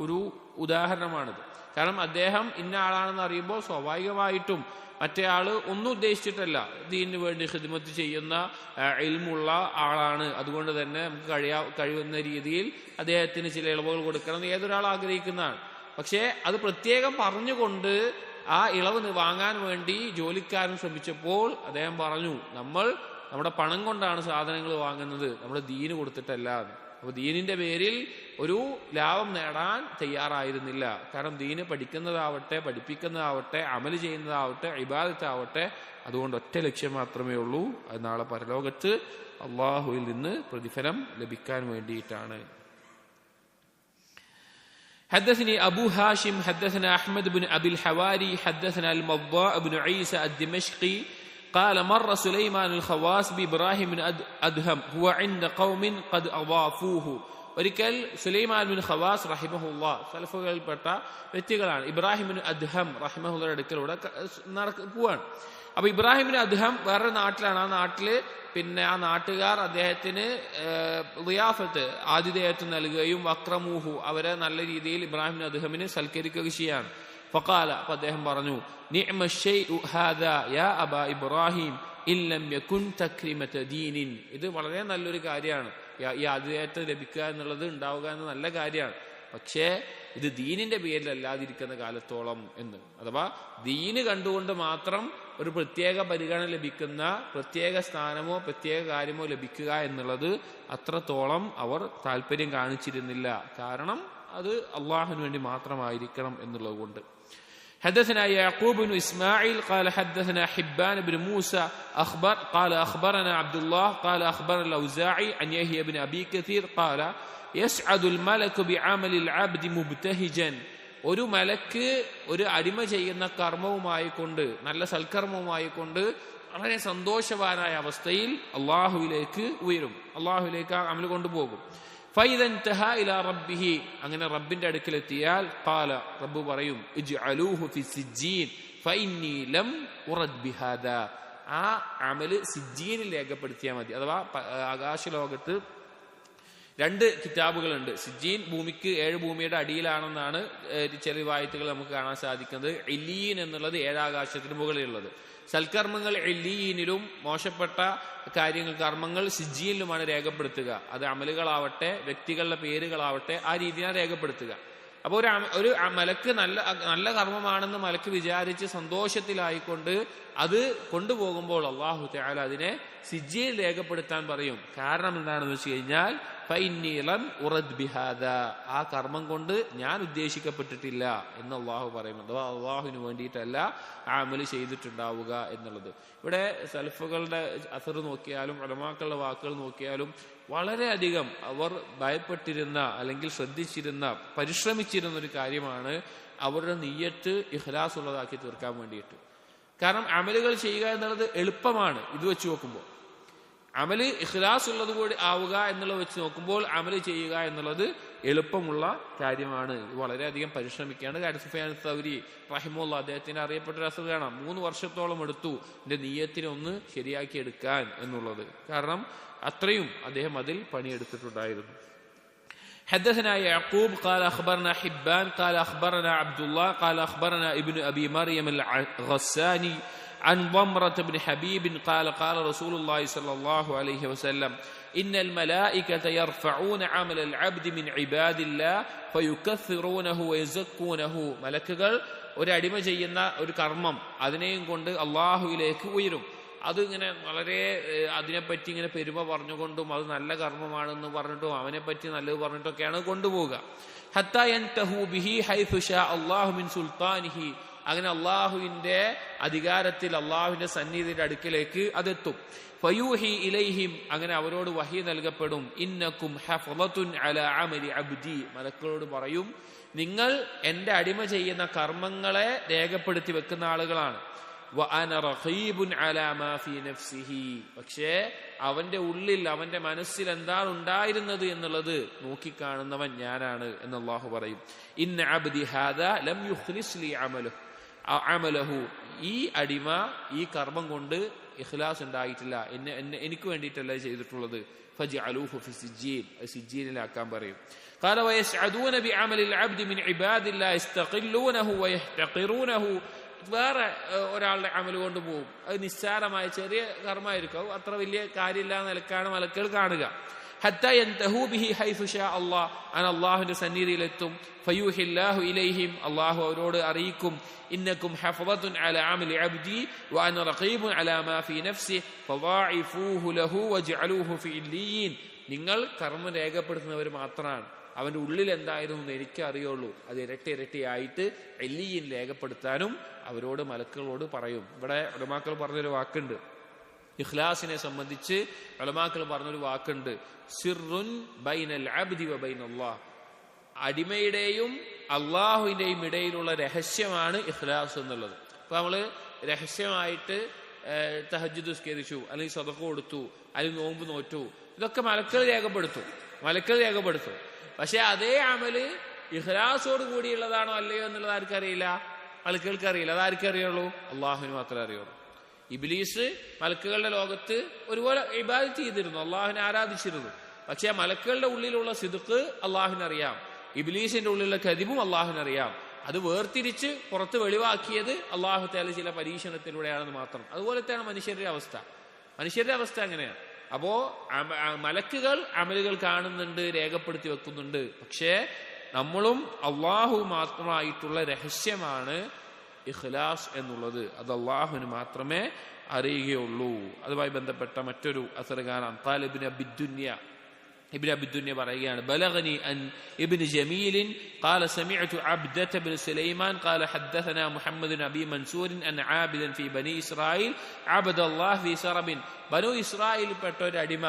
S1: ഒരു ഉദാഹരണമാണിത്. കാരണം അദ്ദേഹം ഇന്ന ആളാണെന്ന് അറിയുമ്പോൾ സ്വാഭാവികമായിട്ടും മറ്റേ ആള് ഒന്നും ഉദ്ദേശിച്ചിട്ടല്ല, ദീനിന് വേണ്ടി ഖിദ്മത്ത് ചെയ്യുന്ന ഇൽമുള്ള ആളാണ്, അതുകൊണ്ട് തന്നെ നമുക്ക് കഴിയുന്ന രീതിയിൽ അദ്ദേഹത്തിന് ചില ഇളവുകൾ കൊടുക്കണം എന്ന് ഏതൊരാൾ ആഗ്രഹിക്കുന്നതാണ്. പക്ഷേ അത് പ്രത്യേകം പറഞ്ഞുകൊണ്ട് ആ ഇളവ് വാങ്ങാൻ വേണ്ടി ജോലിക്കാരൻ ശ്രമിച്ചപ്പോൾ അദ്ദേഹം പറഞ്ഞു, നമ്മുടെ പണം കൊണ്ടാണ് സാധനങ്ങൾ വാങ്ങുന്നത്, നമ്മുടെ ദീന് കൊടുത്തിട്ടല്ല. അപ്പൊ ദീനിന്റെ പേരിൽ ഒരു ലാഭം നേടാൻ തയ്യാറായിരുന്നില്ല. കാരണം ദീന് പഠിക്കുന്നതാവട്ടെ, പഠിപ്പിക്കുന്നതാവട്ടെ, അമല് ചെയ്യുന്നതാവട്ടെ, ഇബാദത്താവട്ടെ, അതുകൊണ്ട് ഒറ്റ ലക്ഷ്യം മാത്രമേ ഉള്ളൂ, അത് നാളെ പരലോകത്ത് അള്ളാഹുവിൽ നിന്ന് പ്രതിഫലം ലഭിക്കാൻ വേണ്ടിയിട്ടാണ്. حدثني أبو هاشم حدثنا أحمد بن أبي الحواري حدثنا المضاء بن عيسى الدمشقي قال مر سليمان الخواس بإبراهيم بن أدهم هو عند قوم قد أضافوه. ഒരിക്കൽ സുലൈമാൻ ബിൻ ഖവാസ് റഹിമഹുല്ലാ, സലഫുകളിൽപ്പെട്ട വ്യക്തികളാണ്, ഇബ്രാഹിം ബിൻ അദ്ഹം റഹിമഹുല്ലയുടെ അടുക്കലൂടെ പോവാണ്. അപ്പൊ ഇബ്രാഹിം ബിൻ അദ്ഹം വേറൊരു നാട്ടിലാണ്. ആ നാട്ടില് ആ നാട്ടുകാർ അദ്ദേഹത്തിന് ളിയാഫത്ത്, ആതിഥേയത്വം നൽകുകയും വക്രമൂഹു, അവരെ നല്ല രീതിയിൽ ഇബ്രാഹിം ബിൻ അദ്ഹമിന് സൽക്കരിക്കുകയും ചെയ്യാണ്. ഫഖാല, അപ്പൊ അദ്ദേഹം പറഞ്ഞു, നിഅമ ശൈഉ ഹാദാ യാ അബാ ഇബ്രാഹിം ഇല്ലം യകുൻ തക്രിമത ദീനിൻ. ഇത് വളരെ നല്ലൊരു കാര്യമാണ്, ഈ ആതിഥേയത്വം ലഭിക്കുക എന്നുള്ളത്, ഉണ്ടാവുക എന്ന നല്ല കാര്യമാണ്. പക്ഷേ ഇത് ദീനിന്റെ പേരിലല്ലാതിരിക്കുന്ന കാലത്തോളം എന്ന്, അഥവാ ദീന് കണ്ടുകൊണ്ട് മാത്രം ഒരു പ്രത്യേക പരിഗണന ലഭിക്കുന്ന, പ്രത്യേക സ്ഥാനമോ പ്രത്യേക കാര്യമോ ലഭിക്കുക എന്നുള്ളത് അത്രത്തോളം അവർ താല്പര്യം കാണിച്ചിരുന്നില്ല. കാരണം അത് അള്ളാഹുവിന് വേണ്ടി മാത്രമായിരിക്കണം എന്നുള്ളത് കൊണ്ട്. حدثنا يعقوب بن إسماعيل قال حدثنا حبان بن موسى قال أخبرنا عبد الله قال أخبرنا الأوزاعي عن يحيى بن أبي كثير قال يسعد الملك بعمل العبد مبتهجا. ഒരു മലക്ക് ഒരു അടിമ ചെയ്യുന്ന കർമ്മവുമായിക്കൊണ്ട്, നല്ല സൽക്കർമ്മവുമായിക്കൊണ്ട് വളരെ സന്തോഷവാനായ അവസ്ഥയിൽ അള്ളാഹുവിലേക്ക് ഉയരും, അള്ളാഹുവിലേക്ക് ആ അമൽ കൊണ്ടുപോകും. ഫൈദൻതഹാ ഇലാ റബ്ബിഹി, അങ്ങനെ റബ്ബിന്റെ അടുക്കലെത്തിയാൽ ഖാല, റബ്ബ് പറയും ഇജ്അലൂഹു ഫി സിജ്ജീൻ ഫഇന്നി ലം ഉറദ് ബിഹാദാ, ആ അമല് സിജ്ജീനിൽ രേഖപ്പെടുത്തിയാൽ മതി. അഥവാ ആകാശലോകത്ത് 2 കിതാബുകളുണ്ട്. സിജ്ജീൻ ഭൂമിക്ക് 7 ഭൂമിയുടെ അടിയിലാണെന്നാണ് ചില റിവായത്തുകൾ നമുക്ക് കാണാൻ സാധിക്കുന്നത്. ഇല്ലീൻ എന്നുള്ളത് 7 ആകാശത്തിന് മുകളിലുള്ളത്. സൽക്കർമ്മങ്ങൾ ഇല്ലീനിലും മോശപ്പെട്ട കാര്യങ്ങൾ കർമ്മങ്ങൾ സിജ്ജീനിലുമാണ് രേഖപ്പെടുത്തുക. അത് അമലുകളാവട്ടെ വ്യക്തികളുടെ പേരുകളാവട്ടെ ആ രീതിയാണ് രേഖപ്പെടുത്തുക. അപ്പോൾ ഒരു മലക്ക് നല്ല കർമ്മമാണെന്ന് മലക്ക് വിചാരിച്ച് സന്തോഷത്തിലായിക്കൊണ്ട് അത് കൊണ്ടുപോകുമ്പോൾ അല്ലാഹു തആല അതിനെ സിജ്ജീനിൽ രേഖപ്പെടുത്താൻ പറയും. കാരണം എന്താണെന്ന് വെച്ച് കഴിഞ്ഞാൽ ഫഇന്നി ലം ഉറദ് ബിഹാദാ, ആ കർമ്മം കൊണ്ട് ഞാൻ ഉദ്ദേശിക്കപ്പെട്ടിട്ടില്ല എന്ന് അള്ളാഹു പറയും. അഥവാ അള്ളാഹുവിന് വേണ്ടിയിട്ടല്ല ആ അമല് ചെയ്തിട്ടുണ്ടാവുക എന്നുള്ളത്. ഇവിടെ സലഫുകളുടെ അസർ നോക്കിയാലും ഉലമാക്കളുടെ വാക്കുകൾ നോക്കിയാലും വളരെയധികം അവർ ഭയപ്പെട്ടിരുന്ന അല്ലെങ്കിൽ ശ്രദ്ധിച്ചിരുന്ന പരിശ്രമിച്ചിരുന്ന ഒരു കാര്യമാണ് അവരുടെ നിയ്യത്ത് ഇഖ്ലാസ് ഉള്ളതാക്കി തീർക്കാൻ വേണ്ടിയിട്ട്. കാരണം അമലുകൾ ചെയ്യുക എന്നുള്ളത് എളുപ്പമാണ്. ഇത് വെച്ച് നോക്കുമ്പോൾ അമല് ഇഖ്ലാസ് ഉള്ളത് കൂടി ആവുക എന്നുള്ളത് വെച്ച് നോക്കുമ്പോൾ അമല് ചെയ്യുക എന്നുള്ളത് എളുപ്പമുള്ള കാര്യമാണ്. വളരെയധികം പരിശ്രമിക്കുകയാണ് കാര്യം. സുഫിയാൻ സൗരി റഹിമുള്ള അദ്ദേഹത്തിന് അറിയപ്പെട്ട ഒരു അസർ കാണാം, 3 വർഷത്തോളം എടുത്തു എന്റെ നിയ്യത്തിനെ ഒന്ന് ശരിയാക്കി എടുക്കാൻ എന്നുള്ളത്. കാരണം അത്രയും അദ്ദേഹം അതിൽ പണിയെടുത്തിട്ടുണ്ടായിരുന്നു. حدثنا يعقوب قال أخبرنا حبان قال أخبرنا عبد الله قال أخبرنا ابن أبي مريم الغساني عن ضمرة بن حبيب قال قال رسول الله صلى الله عليه وسلم إن الملائكة يرفعون عمل العبد من عباد الله فيكثرونه ويزكونه. മലക്കുകൾ ഒരു അടിമ ചെയ്യുന്ന ഒരു കർമ്മം അതിനെയും കൊണ്ട് അള്ളാഹുവിലേക്ക് ഉയരും. അതിങ്ങനെ വളരെ അതിനെപ്പറ്റി ഇങ്ങനെ പെരുമ പറഞ്ഞുകൊണ്ടും അത് നല്ല കർമ്മമാണെന്ന് പറഞ്ഞിട്ടും അവനെപ്പറ്റി നല്ലത് പറഞ്ഞിട്ടൊക്കെയാണ് കൊണ്ടുപോവുക. ഹത്താ യൻതഹു ബിഹി ഹൈഥു ശാ അല്ലാഹു മിൻ സുൽത്താനിഹി, അങ്ങനെ അള്ളാഹുവിന്റെ അധികാരത്തിൽ അള്ളാഹുവിന്റെ സന്നിധിയുടെ അടുക്കിലേക്ക് അതെത്തും. ഫയൂഹി ഇലൈഹിം, അങ്ങനെ അവരോട് വഹി നൽകപ്പെടും. ഇന്നക്കും ഹഫളത്തുൻ അലാ അമലി അബ്ദി, മലക്കളോട് പറയും നിങ്ങൾ എന്റെ അടിമ ചെയ്യുന്ന കർമ്മങ്ങളെ രേഖപ്പെടുത്തി വെക്കുന്ന ആളുകളാണ്. വഅന റഖീബുൻ അലാ മാ ഫീ നഫ്സിഹി, പക്ഷേ അവന്റെ ഉള്ളിൽ അവന്റെ മനസ്സിൽ എന്താണ് ഉണ്ടായിരുന്നത് എന്നുള്ളത് നോക്കിക്കാണുന്നവൻ ഞാനാണ് എന്ന് അല്ലാഹു പറയും. ഇന്ന അബ്ദി ഹാദാ ലം യുഖ്ലിസ് ലി അമലഹു, ഈ അടിമ ഈ കർമ്മം കൊണ്ട് ഇഖ്ലാസ് ഉണ്ടായിട്ടില്ല, എനിക്ക് വേണ്ടിയിട്ടല്ല ചെയ്തിട്ടുള്ളത്. ഫജ്അലൂഹു ഫി സിജ്ജീൻ, സിജ്ജീനിലാക്കാൻ പറയും. ഖാല വയസ്അദൂന ബിഅമലിൽ അബ്ദി മിൻ ഇബാദില്ലാഹി യസ്തഖില്ലൂനഹു വയഹ്തഖിറൂനഹു, വേറെ ഒരാളുടെ അമൽ കൊണ്ട് പോകും. അത് നിസ്സാരമായ ചെറിയ കർമ്മമായിരിക്കും, അത്ര വലിയ കാര്യമില്ല നിലക്കാണ് മലക്കുകൾ കാണുക. ഹത്താ യൻതഹു ബിഹി ഹൈഥു ശാ അല്ലാഹ്, അല്ലാഹുവിന്റെ സന്നിധിയിലെത്തും. ഫയൂഹില്ലാഹു ഇലൈഹിം, അല്ലാഹു അവരോട് അറിയിക്കും ഇന്നക്കും ഹഫളത്തുൻ അലാ അമലി അബ്ദി വഅന റഖീബുൻ അലാ മാ ഫീ നഫ്സി ഫദാഇഫൂഹു ലഹു വജ്അലൂഹു ഫീ ഇല്ലീൻ, നിങ്ങൾ കർമ്മം രേഖപ്പെടുത്തുന്നവർ മാത്രമാണ്, അവന്റെ ഉള്ളിൽ എന്തായിരുന്നു എന്ന് എനിക്ക് അറിയുള്ളൂ, അത് ഇരട്ടി ഇരട്ടിയായിട്ട് എല്ലിയിൽ രേഖപ്പെടുത്താനും അവരോട് മലക്കുകളോട് പറയും. ഇവിടെ ഉലമാക്കൾ പറഞ്ഞൊരു വാക്കുണ്ട്, ഇഖ്ലാസിനെ സംബന്ധിച്ച് ഉലമാക്കൾ പറഞ്ഞൊരു വാക്കുണ്ട്, സിർറുൻ ബൈനൽ അബ്ദി വ ബൈനല്ലാഹ്, അടിമയുടെയും അള്ളാഹുവിന്റെയും ഇടയിലുള്ള രഹസ്യമാണ് ഇഖ്ലാസ് എന്നുള്ളത്. ഇപ്പൊ നമ്മള് രഹസ്യമായിട്ട് തഹജ്ജുദ് നിസ്കരിച്ചു, അല്ലെങ്കിൽ സദഖ കൊടുത്തു, അല്ലെങ്കിൽ നോമ്പ് നോറ്റു, ഇതൊക്കെ മലക്കുകൾ രേഖപ്പെടുത്തും. പക്ഷെ അതേ അമല് ഇഖ്ലാസോട് കൂടിയുള്ളതാണോ അല്ലയോ എന്നുള്ളത് ആർക്കറിയില്ല, മലക്കുകൾക്ക് അറിയില്ല. അതാർക്കറിയുള്ളൂ? അള്ളാഹുവിന് മാത്രമേ അറിയുള്ളൂ. ഇബ്ലീസ് മലക്കുകളുടെ ലോകത്ത് ഒരുപോലെ ഇബാദത്ത് ചെയ്തിരുന്നു, അള്ളാഹുവിനെ ആരാധിച്ചിരുന്നു. പക്ഷെ മലക്കുകളുടെ ഉള്ളിലുള്ള സിദ്ഖ് അള്ളാഹുവിനറിയാം, ഇബ്ലീസിന്റെ ഉള്ളിലുള്ള കദിബും അള്ളാഹുവിനറിയാം. അത് വേർതിരിച്ച് പുറത്ത് വെളിവാക്കിയത് അള്ളാഹു തആല ചില പരീക്ഷണത്തിലൂടെയാണെന്ന് മാത്രം. അതുപോലത്തെയാണ് മനുഷ്യരുടെ അവസ്ഥ അങ്ങനെയാണ്. അപ്പോ മലക്കുകൾ അമലുകൾ കാണുന്നുണ്ട്, രേഖപ്പെടുത്തി വെക്കുന്നുണ്ട്. പക്ഷേ നമ്മളും അള്ളാഹു മാത്രമായിട്ടുള്ള രഹസ്യമാണ് ഇഖ്ലാസ് എന്നുള്ളത്, അത് അള്ളാഹുവിന് മാത്രമേ അറിയുകയുള്ളൂ. അതുമായി ബന്ധപ്പെട്ട മറ്റൊരു അസർ കാണാം. ഖാലിബ് ഇബ്നു അബി ദുനിയ ابن أبي الدنيا പറയുകയാണ് بلغني أن ابن جميل قال سمعت عبدة بن سليمان قال حدثنا محمد بن أبي منصور أن عابدا في بني إسرائيل عبد الله في سرب ബനു ഇസ്രായേൽ പെട്ട ഒരു അടിമ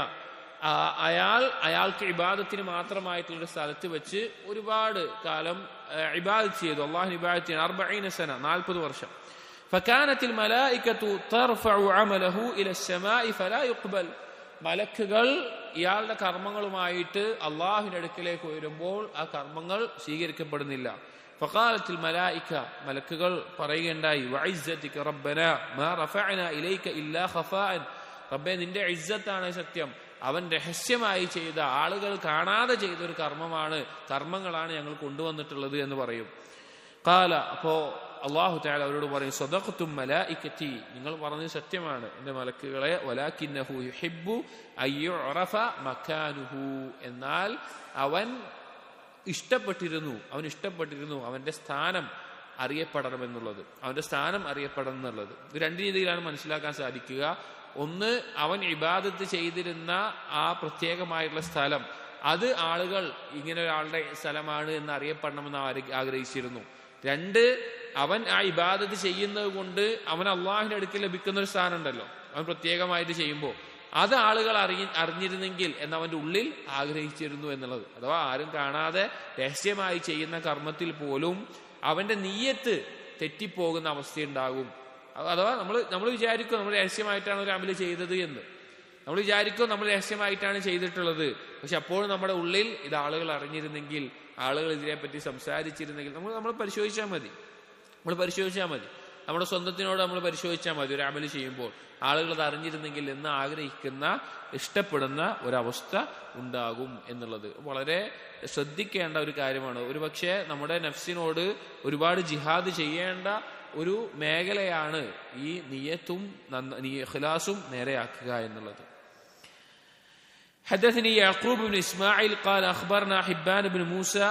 S1: അയാൾക്ക് ഇബാദത്തിന് മാത്രമായിട്ടുള്ള സ്ഥലത്ത് വെച്ച് ഒരുപാട് കാലം ഇബാദത്ത് ചെയ്തു. അള്ളാഹു ഇബാദത്ത് 40 സന 40 വർഷം. فكانت الملائكة ترفع عمله إلى السماء فلا يقبل. മലക്കുകൾ ഇയാളുടെ കർമ്മങ്ങളുമായിട്ട് അള്ളാഹുവിന്റെ അടുക്കലേക്ക് ഉയരുമ്പോൾ ആ കർമ്മങ്ങൾ സ്വീകരിക്കപ്പെടുന്നില്ല. فقالت الملائكة മലക്കുകൾ പറയുകയുണ്ടായി وعزتك ربنا ما رفعنا إليك إلا خفاء. റബ്ബേ, നിന്റെ ഇസ്സത്താണ് സത്യം, അവൻ രഹസ്യമായി ചെയ്ത, ആളുകൾ കാണാതെ ചെയ്ത ഒരു കർമ്മങ്ങളാണ് ഞങ്ങൾ കൊണ്ടുവന്നിട്ടുള്ളത് എന്ന് പറയും. ഖാല, അപ്പോ അല്ലാഹു തആല അവരോട് പറയും സദഖതും മലായികതി, നിങ്ങൾ പറഞ്ഞത് സത്യമാണ് എന്റെ മലക്കുകളെ, വലാകിന്നഹു യുഹിബ്ബു അയ്യുറഫ മകാനുഹു, എന്നാൽ അവൻ ഇഷ്ടപ്പെട്ടിരുന്നു അവന്റെ സ്ഥാനം അറിയപ്പെടണമെന്നുള്ളത്, രണ്ട് രീതിയിലാണ് മനസ്സിലാക്കാൻ സാധിക്കുക. ഒന്ന്, അവൻ ഇബാദത്ത് ചെയ്തിരുന്ന ആ പ്രത്യേകമായിട്ടുള്ള സ്ഥലം, അത് ആളുകൾ ഇങ്ങനെ ഒരാളുടെ സ്ഥലമാണ് എന്ന് അറിയപ്പെടണമെന്ന് ആഗ്രഹിച്ചിരുന്നു. രണ്ട്, അവൻ ആ ഇബാദത്ത് ചെയ്യുന്നത് കൊണ്ട് അവൻ അള്ളാഹുവിന്റെ അടുക്കൽ ലഭിക്കുന്ന ഒരു സ്ഥാനം ഉണ്ടല്ലോ, അവൻ പ്രത്യേകമായിട്ട് ചെയ്യുമ്പോൾ അത് ആളുകൾ അറിഞ്ഞിരുന്നെങ്കിൽ എന്നവന്റെ ഉള്ളിൽ ആഗ്രഹിച്ചിരുന്നു എന്നുള്ളത്. അഥവാ ആരും കാണാതെ രഹസ്യമായി ചെയ്യുന്ന കർമ്മത്തിൽ പോലും അവന്റെ നിയ്യത്ത് തെറ്റിപ്പോകുന്ന അവസ്ഥയുണ്ടാകും. അഥവാ നമ്മൾ വിചാരിക്കും നമ്മൾ രഹസ്യമായിട്ടാണ് ഒരു അമല് ചെയ്തത് എന്ന്, നമ്മൾ വിചാരിക്കും നമ്മൾ രഹസ്യമായിട്ടാണ് ചെയ്തിട്ടുള്ളത്. പക്ഷെ അപ്പോഴും നമ്മുടെ ഉള്ളിൽ ഇത് ആളുകൾ അറിഞ്ഞിരുന്നെങ്കിൽ, ആളുകൾ ഇതിനെപ്പറ്റി സംസാരിച്ചിരുന്നെങ്കിൽ, നമ്മൾ പരിശോധിച്ചാൽ മതി. നമ്മുടെ സ്വന്തത്തിനോട് നമ്മൾ പരിശോധിച്ചാൽ മതി. ഒരു അമല് ചെയ്യുമ്പോൾ ആളുകൾ അത് അറിഞ്ഞിരുന്നെങ്കിൽ എന്ന് ആഗ്രഹിക്കുന്ന, ഇഷ്ടപ്പെടുന്ന ഒരവസ്ഥ ഉണ്ടാകും എന്നുള്ളത് വളരെ ശ്രദ്ധിക്കേണ്ട ഒരു കാര്യമാണ്. ഒരുപക്ഷെ നമ്മുടെ നഫ്സിനോട് ഒരുപാട് ജിഹാദ് ചെയ്യേണ്ട ഒരു മേഖലയാണ് ഈ നിയ്യത്തും ഇഖ്ലാസും നേരെയാക്കുക എന്നുള്ളത്. حدثني يعقوب بن إسماعيل قال أخبرنا حبان بن موسى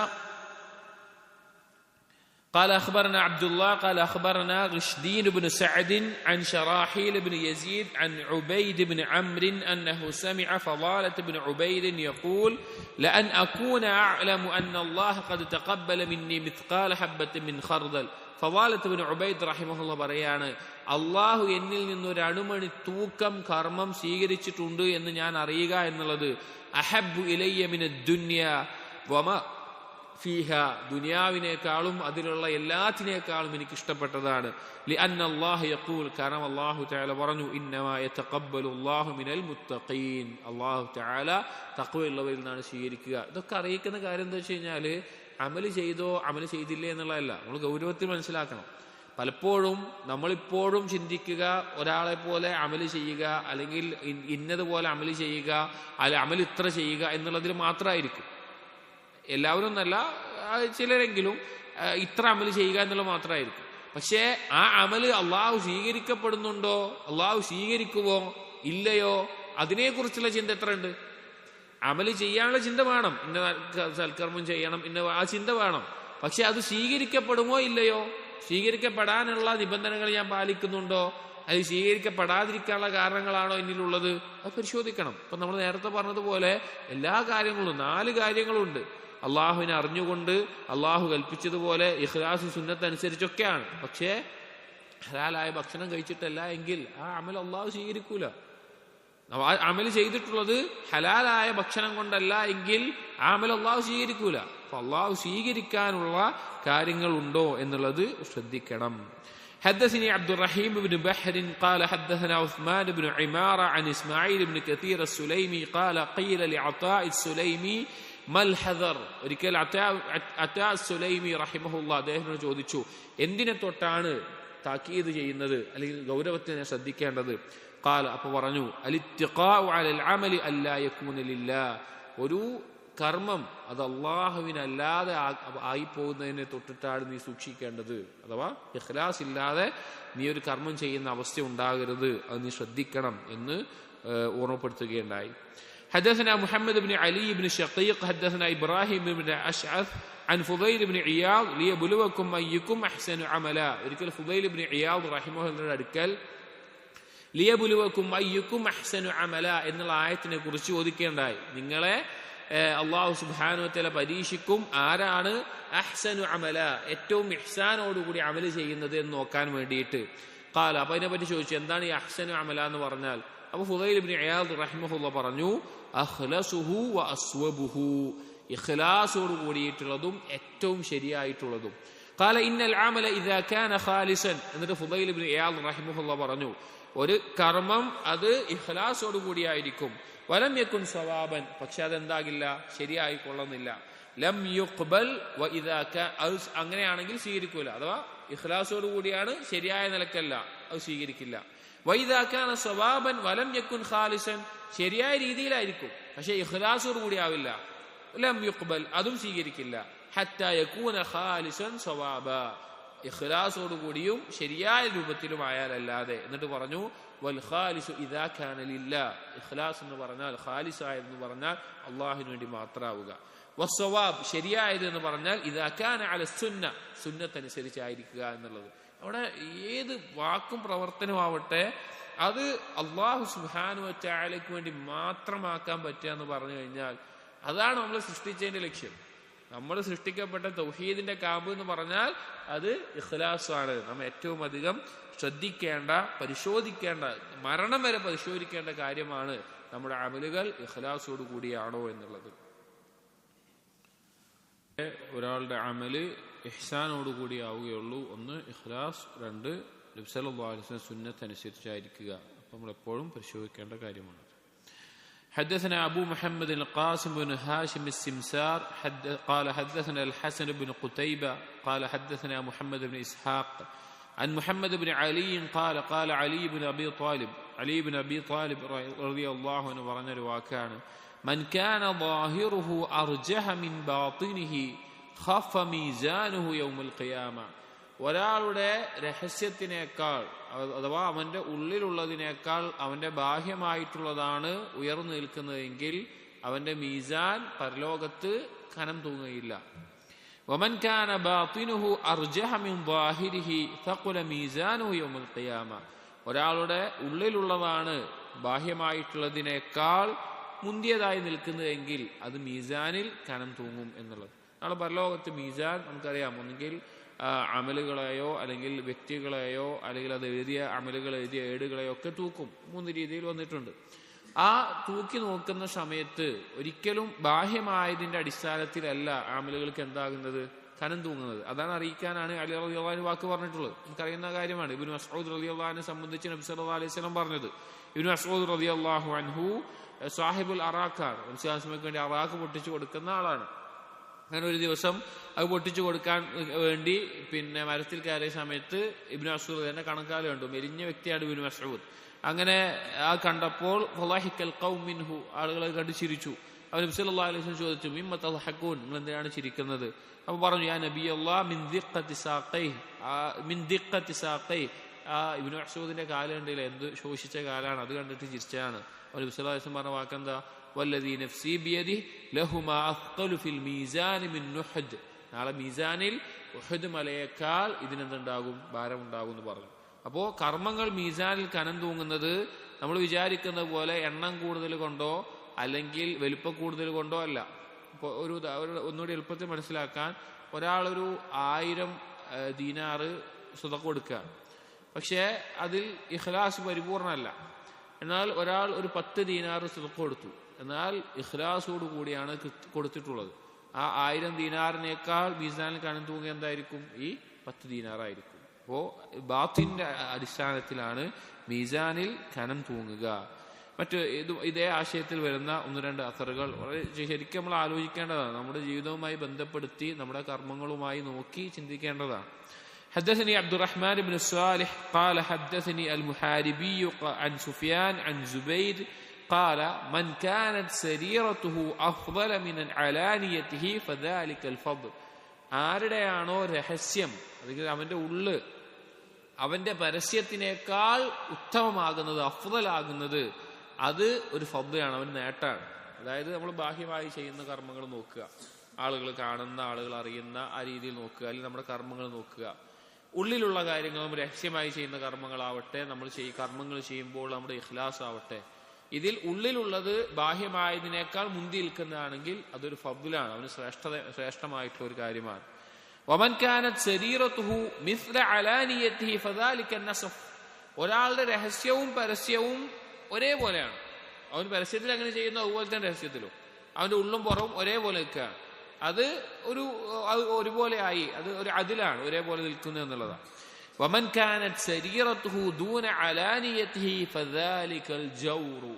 S1: قال أخبرنا عبد الله قال أخبرنا غشدين بن سعد عن شراحيل بن يزيد عن عبيد بن عمرو أنه سمع فضالة بن عبيد يقول لأن أكون أعلم أن الله قد تقبل مني مثقال حبة من خردل. ഫവാലത്ത് ബിൻ ഉബൈദ് റഹിമഹുള്ള പറയാണ്, അള്ളാഹു എന്നിൽ നിന്നൊരു അണുമണി തൂക്കം കർമ്മം സ്വീകരിച്ചിട്ടുണ്ട് എന്ന് ഞാൻ അറിയുക എന്നുള്ളത് അഹബ്ബു ഇലയ്യ മിനദ് ദുനിയ വമ ഫീഹ, ദുനിയാവിനേക്കാളും അതിലുള്ള എല്ലാത്തിനേക്കാളും എനിക്ക് ഇഷ്ടപ്പെട്ടതാണ്. ലിഅന്ന അല്ലാഹു യഖൂൽ, കാരണം അല്ലാഹു തആല പറഞ്ഞു ഇന്നമാ യതഖബ്ബലു അല്ലാഹു മിനൽ മുത്തഖീൻ, അല്ലാഹു തആല തഖ്വയുള്ളവരിൽ നിന്നാണ് സ്വീകരിക്കുക. ഇതൊക്കെ അറിയിക്കുന്ന കാര്യം എന്താ വെച്ച് കഴിഞ്ഞാൽ അമല് ചെയ്തോ അമല് ചെയ്തില്ലേ എന്നുള്ളതല്ല, നമ്മൾ ഗൗരവത്തിൽ മനസ്സിലാക്കണം. പലപ്പോഴും നമ്മളിപ്പോഴും ചിന്തിക്കുക ഒരാളെ പോലെ അമല് ചെയ്യുക, അല്ലെങ്കിൽ ഇന്നതുപോലെ അമല് ചെയ്യുക, അല്ല അമൽ ഇത്ര ചെയ്യുക എന്നുള്ളതിൽ മാത്രമായിരിക്കും. എല്ലാവരും എന്നല്ല, ചിലരെങ്കിലും ഇത്ര അമല് ചെയ്യുക എന്നുള്ളത് മാത്രമായിരിക്കും. പക്ഷേ ആ അമല് അള്ളാഹു സ്വീകരിക്കപ്പെടുന്നുണ്ടോ, അള്ളാഹു സ്വീകരിക്കുമോ ഇല്ലയോ, അതിനെക്കുറിച്ചുള്ള ചിന്ത എത്ര ഉണ്ട്? അമല് ചെയ്യാനുള്ള ചിന്ത വേണം, ഇന്ന സൽക്കർമ്മം ചെയ്യണം, ആ ചിന്ത വേണം. പക്ഷെ അത് സ്വീകരിക്കപ്പെടുമോ ഇല്ലയോ, സ്വീകരിക്കപ്പെടാനുള്ള നിബന്ധനകൾ ഞാൻ പാലിക്കുന്നുണ്ടോ, അത് സ്വീകരിക്കപ്പെടാതിരിക്കാനുള്ള കാരണങ്ങളാണോ എന്നിലുള്ളത്, അത് പരിശോധിക്കണം. ഇപ്പൊ നമ്മൾ നേരത്തെ പറഞ്ഞതുപോലെ എല്ലാ കാര്യങ്ങളും 4 കാര്യങ്ങളുണ്ട്. അള്ളാഹുവിനെ അറിഞ്ഞുകൊണ്ട് അള്ളാഹു കൽപ്പിച്ചതുപോലെ ഇഖ്ലാസ് സുന്നത്ത് അനുസരിച്ചൊക്കെയാണ്. പക്ഷേ ഹലാലായ ഭക്ഷണം കഴിച്ചിട്ടല്ല എങ്കിൽ ആ അമൽ അള്ളാഹു സ്വീകരിക്കൂല. അമൽ ചെയ്തിട്ടുള്ളത് ഹലാലായ ഭക്ഷണം കൊണ്ടല്ല എങ്കിൽ ആ അമൽ അള്ളാഹു സ്വീകരിക്കൂല. അപ്പൊ അള്ളാഹു സ്വീകരിക്കാനുള്ള കാര്യങ്ങൾ ഉണ്ടോ എന്നുള്ളത് ശ്രദ്ധിക്കണം. حدثني عبد الرحيم بن بحر قال حدثنا عثمان بن عمارة عن إسماعيل بن كثير السليمي قال قيل لعطاء السليمي ما الحذر. ഒരിക്കൽ അതാ സുലൈമി റഹിമഹുല്ലാ അദ്ദേഹത്തിനോട് ചോദിച്ചു, എന്തിനെ തൊട്ടാണ് താക്കീത് ചെയ്യുന്നത്, അല്ലെങ്കിൽ ഗൗരവത്തിനെ ശ്രദ്ധിക്കേണ്ടത്? ഖാല, അപ്പൊ പറഞ്ഞു അലിത്തിഖാഉ അലൽ അമലി അല്ലാ യകൂന ലില്ലാഹ്, ഒരു കർമ്മം അത് അള്ളാഹുവിനല്ലാതെ ആയിപ്പോകുന്നതിനെ തൊട്ടിട്ടാണ് നീ സൂക്ഷിക്കേണ്ടത്. അഥവാ ഇഖ്ലാസ് ഇല്ലാതെ നീ ഒരു കർമ്മം ചെയ്യുന്ന അവസ്ഥ ഉണ്ടാകരുത്, അത് നീ ശ്രദ്ധിക്കണം എന്ന് ഓർമ്മപ്പെടുത്തുകയുണ്ടായി. حدثنا محمد بن علي بن شقيق حدثنا إبراهيم بن أشعث عن فضيل بن عياض ليبلوكم أيكم أحسن عملا. ഒരിക്കൽ ഫുദൈൽ ഇബ്നു ഇയാദ് റഹിമഹുള്ളാഹിന്റെ അടുക്കൽ ലിയബുലുവക്കും അയ്യുക്കും അഹ്സനു അമല എന്നുള്ള ആയത്തിനെ കുറിച്ച് ചോദിക്കേണ്ടായി. നിങ്ങളെ അള്ളാഹു സുബ്ഹാനഹു വ തആല പരീക്ഷിക്കും ആരാണ് അഹ്സനു അമല, ഏറ്റവും ഇഹ്സാനോടുകൂടി അമല് ചെയ്യുന്നത് എന്ന് നോക്കാൻ വേണ്ടിയിട്ട്. ഖാല, അപ്പൊ അതിനെപ്പറ്റി ചോദിച്ചു എന്താണ് ഈ അഹ്സനു അമല എന്ന് പറഞ്ഞാൽ. അപ്പൊ ഫുദൈൽ ഇബ്നു ഇയാദ് റഹിമഹുല്ലാഹ് പറഞ്ഞു അഖ്ലസുഹു വ അസ്വബുഹു, ഇഖ്ലാസോട് കൂടിയിട്ടുള്ളതും ഏറ്റവും ശരിയായിട്ടുള്ളതും. ഖാല ഇന്നൽ അമല ഇദാ കാന ഖാലിസൻ, എന്നിട്ട് ഫുദൈൽ ഇബ്നു ഇയാദ് റഹിമഹുല്ലാഹ് പറഞ്ഞു ഒരു കർമ്മം അത് ഇഖ്ലാസോട് കൂടിയായിരിക്കും. വലം യകുൻ സവാബൻ, പക്ഷെ അതെന്താകില്ല, ശരിയായി കൊള്ളുന്നില്ല. ലം യുഖ്ബൽ വ ഇദാ അങ്ങനെയാണെങ്കിൽ സ്വീകരിക്കൂല. അഥവാ ഇഖ്ലാസോട് കൂടിയാണ്, ശരിയായ നിലക്കല്ല, അത് സ്വീകരിക്കില്ല. വ ഇദാ കാന സവാബൻ വലം യകുൻ ഖാലിസൻ, ശരിയായ രീതിയിലായിരിക്കും പക്ഷെ ഇഖ്ലാസോട് കൂടി ആവില്ല. ലം യുഖ്ബൽ, അതും സ്വീകരിക്കില്ല. ഹത്താ യകൂന ഖാലിസൻ സവാബ, ഇഖ്ലാസോട് കൂടിയും ശരിയായ രൂപത്തിലും ആയാലല്ലാതെ. എന്നിട്ട് പറഞ്ഞു വൽ ഖാലിസു ഇദാ കാന ലില്ലാഹ്, ഇഖ്ലാസ് എന്ന് പറഞ്ഞാൽ, ഖാലിസായെന്ന് പറഞ്ഞാൽ അള്ളാഹുവിന് വേണ്ടി മാത്രമാവുക. വസ്സവാബ്, ശരിയായത് എന്ന് പറഞ്ഞാൽ ഇദാ കാന അല സുന്ന, സുന്നത്തനുസരിച്ചായിരിക്കുക എന്നുള്ളത്. അവിടെ ഏത് വാക്കും പ്രവർത്തനമാവട്ടെ അത് അള്ളാഹു സുബ്ഹാനഹു വ തആലയ്ക്ക് വേണ്ടി മാത്രമാക്കാൻ പറ്റുക എന്ന് പറഞ്ഞു കഴിഞ്ഞാൽ അതാണ് നമ്മൾ സൃഷ്ടിച്ചതിന്റെ ലക്ഷ്യം. നമ്മൾ സൃഷ്ടിക്കപ്പെട്ട തൗഹീദിന്റെ കാമ്പ് എന്ന് പറഞ്ഞാൽ അത് ഇഖ്ലാസാണ്. നമ്മൾ ഏറ്റവും അധികം ശ്രദ്ധിക്കേണ്ട, പരിശോധിക്കേണ്ട, മരണം വരെ പരിശോധിക്കേണ്ട കാര്യമാണ് നമ്മുടെ അമലുകൾ ഇഖ്ലാസോട് കൂടിയാണോ എന്നുള്ളത്. ഒരാളുടെ അമല് ഇഹ്സാനോട് കൂടി ആവുകയുള്ളൂ. ഒന്ന് ഇഖ്ലാസ്, രണ്ട് നബി സല്ലല്ലാഹു അലൈഹി വസല്ലം സുന്നത്ത് അനുസരിച്ചായിരിക്കുക. അപ്പം നമ്മൾ എപ്പോഴും പരിശോധിക്കേണ്ട കാര്യമാണ്. حدثنا أبو محمد القاسم بن هاشم السمسار قال حدثنا الحسن بن قتيبة قال حدثنا محمد بن إسحاق عن محمد بن علي قال قال علي بن أبي طالب رضي الله عنه ورنا وكان من كان ظاهره أرجح من باطنه خف ميزانه يوم القيامة. ഒരാളുടെ രഹസ്യത്തിനേക്കാൾ അഥവാ അവന്റെ ഉള്ളിലുള്ളതിനേക്കാൾ അവന്റെ ബാഹ്യമായിട്ടുള്ളതാണ് ഉയർന്നു നിൽക്കുന്നതെങ്കിൽ അവന്റെ മീസാൻ പരലോകത്ത് കനം തൂങ്ങുകയില്ല. വമൻ കാന ബാത്തിനുഹു അർജഹ മിൻ ളാഹിരിഹി തഖുല മീസാനുഹു യൗമൽ ഖിയാമ. ഒരാളുടെ ഉള്ളിലുള്ളതാണ് ബാഹ്യമായിട്ടുള്ളതിനേക്കാൾ മുന്തിയതായി നിൽക്കുന്നതെങ്കിൽ അത് മീസാനിൽ കനം തൂങ്ങും എന്നുള്ളത്. നാളെ പരലോകത്ത് മീസാൻ നമുക്കറിയാം, ഒന്നുകിൽ അമലുകളെയോ അല്ലെങ്കിൽ വ്യക്തികളെയോ അല്ലെങ്കിൽ അത് എഴുതിയ അമലുകൾ എഴുതിയ ഏടുകളെയോ ഒക്കെ തൂക്കും. 3 രീതിയിൽ വന്നിട്ടുണ്ട്. ആ തൂക്കി നോക്കുന്ന സമയത്ത് ഒരിക്കലും ബാഹ്യമായതിന്റെ അടിസ്ഥാനത്തിലല്ല അമലുകൾക്ക് എന്താകുന്നത്, കനം തൂങ്ങുന്നത്. അതാണ് അറിയിക്കാനാണ് അലി റളിയല്ലാഹു അൻഹു വാക്ക് പറഞ്ഞിട്ടുള്ളത്. നമുക്കറിയുന്ന കാര്യമാണ്. ഇബ്നു മസ്ഊദ് റളിയല്ലാഹു അൻഹു സംബന്ധിച്ച് നബി സല്ലല്ലാഹു അലൈഹി വസല്ലം പറഞ്ഞത്, ഇബ്നു മസ്ഊദ് റളിയല്ലാഹു അൻഹു സാഹിബുൽ അറാഖാണ്, വിശ്വാസികൾക്ക് വേണ്ടി അറാഖ് പൊട്ടിച്ചു കൊടുക്കുന്ന ആളാണ്. അങ്ങനെ ഒരു ദിവസം അത് പൊട്ടിച്ചു കൊടുക്കാൻ വേണ്ടി മരത്തിൽ കയറിയ സമയത്ത് ഇബ്നു മസ്ഊദ് തന്നെ കണക്കാൽ കണ്ടു. മെലിഞ്ഞ വ്യക്തിയാണ് ഇബ്നു മസ്ഊദ്. അങ്ങനെ ആ കണ്ടപ്പോൾ ഫളഹിക്കൽ ഖൗം മിൻഹു, ആളുകളെ കണ്ട് ചിരിച്ചു. അവർ നബി സല്ലല്ലാഹു അലൈഹി വസല്ലം ചോദിച്ചു മിമ്മ തദ്ഹഖൂൻ, നിങ്ങൾ എന്തിനാണ് ചിരിക്കുന്നത്? അപ്പോൾ പറഞ്ഞു യാ നബിയല്ലാഹ് മിൻ ദിഖ്ഖത്തി സാഖൈ, ഇബ്നു മസ്ഊദിന്റെ കാല് കണ്ടില്ല, എന്ത് ശോഷിച്ച കാലാണ്, അത് കണ്ടിട്ട് ചിരിച്ചതാണ്. അപ്പോൾ നബി സല്ലല്ലാഹു അലൈഹി വസല്ലം പറഞ്ഞ വാക്കെന്താ, വല്ലദീ നഫ്സി ബിയദിഹി ലഹുമാ അസ്ഖലു ഫിൽ മീസാൻ മിൻ നുഹദ്, നാളെ മീസാനിൽ ഉഹദ് മലയേക്കാൾ ഇതിനെന്തുണ്ടാകും, ഭാരമുണ്ടാകും എന്ന് പറഞ്ഞു. അപ്പോൾ കർമ്മങ്ങൾ മീസാനിൽ കനം തൂങ്ങുന്നത് നമ്മൾ വിചാരിക്കുന്ന പോലെ എണ്ണം കൂടുതൽ കൊണ്ടോ അല്ലെങ്കിൽ വലിപ്പം കൂടുതൽ കൊണ്ടോ അല്ല. ഇപ്പോൾ ഒന്നുകൂടി എളുപ്പത്തിൽ മനസ്സിലാക്കാൻ, ഒരാളൊരു 1000 ദീനാറ് സ്വതക്ക കൊടുക്കുക, പക്ഷേ അതിൽ ഇഖ്ലാസ് പരിപൂർണമല്ല. എന്നാൽ ഒരാൾ ഒരു 10 ദീനാറ് സ്വതക്ക കൊടുത്തു, എന്നാൽ ഇഖ്ലാസോട് കൂടിയാണ് കൊടുത്തിട്ടുള്ളത്. ആ 1000 ദീനാറിനേക്കാൾ മീസാനിൽ കനം തൂങ്ങുക എന്തായിരിക്കും, ഈ 10 ദീനാറായിരിക്കും. അപ്പോൾ ബാത്തിന്റെ അടിസ്ഥാനത്തിലാണ് മീസാനിൽ കനം തൂങ്ങുക. ഇതേ ആശയത്തിൽ വരുന്ന 1-2 അസറുകൾ ശരിക്കും നമ്മൾ ആലോചിക്കേണ്ടതാണ്. നമ്മുടെ ജീവിതവുമായി ബന്ധപ്പെടുത്തി നമ്മുടെ കർമ്മങ്ങളുമായി നോക്കി ചിന്തിക്കേണ്ടതാണ്. حدثني عبد الرحمن بن الصالح قال حدثني المحاربي عن سفيان عن زبيد قال من كانت سريرته أفضل من علانيته فذلك الفضل. ആരുടെയാണോ രഹസ്യം, അല്ലെങ്കിൽ അവന്റെ ഉള്ള് അവന്റെ പരസ്യത്തിനേക്കാൾ ഉത്തമമാകുന്നത്, അഫ്ദലാകുന്നത്, അത് ഒരു ഫദ്ലാണ്, അവന് നേട്ടാണ്. അതായത് നമ്മൾ ബാഹ്യമായി ചെയ്യുന്ന കർമ്മങ്ങൾ നോക്കുക, ആളുകൾ കാണുന്ന, ആളുകൾ അറിയുന്ന ആ രീതിയിൽ നോക്കുക, അല്ലെങ്കിൽ നമ്മുടെ കർമ്മങ്ങൾ നോക്കുക. ഉള്ളിലുള്ള കാര്യങ്ങളും രഹസ്യമായി ചെയ്യുന്ന കർമ്മങ്ങളാവട്ടെ, നമ്മൾ കർമ്മങ്ങൾ ചെയ്യുമ്പോൾ നമ്മുടെ ഇഖ്ലാസ് ആവട്ടെ, ഇതിൽ ഉള്ളിലുള്ളത് ബാഹ്യമായതിനേക്കാൾ മുന്തി നിൽക്കുന്നതാണെങ്കിൽ അതൊരു ഫദ്ലാണ്, അവന് ശ്രേഷ്ഠമായിട്ടുള്ള ഒരു കാര്യമാണ്. വമൻ കാനത് സരീറതുഹു മിസ്ല അലാനിയതിഹി ഫദാലിക നസഫ്. ഒരാളുടെ രഹസ്യവും പരസ്യവും ഒരേപോലെയാണ്. അവൻ പരസ്യത്തിൽ അങ്ങനെ ചെയ്യുന്നു, അതുപോലെ തന്നെ രഹസ്യത്തിലും അവന്റെ ഉള്ളും പുറവും ഒരേപോലെ നിൽക്കുകയാണ്. അത് ഒരുപോലെ ആയി, അത് ഒരു അതിലാണ് ഒരേപോലെ നിൽക്കുന്നത് എന്നുള്ളതാണ്. വമൻ കാനത് സരീറതുഹു ദൂന അലാനിയതിഹി ഫദാലികൽ ജൗറു.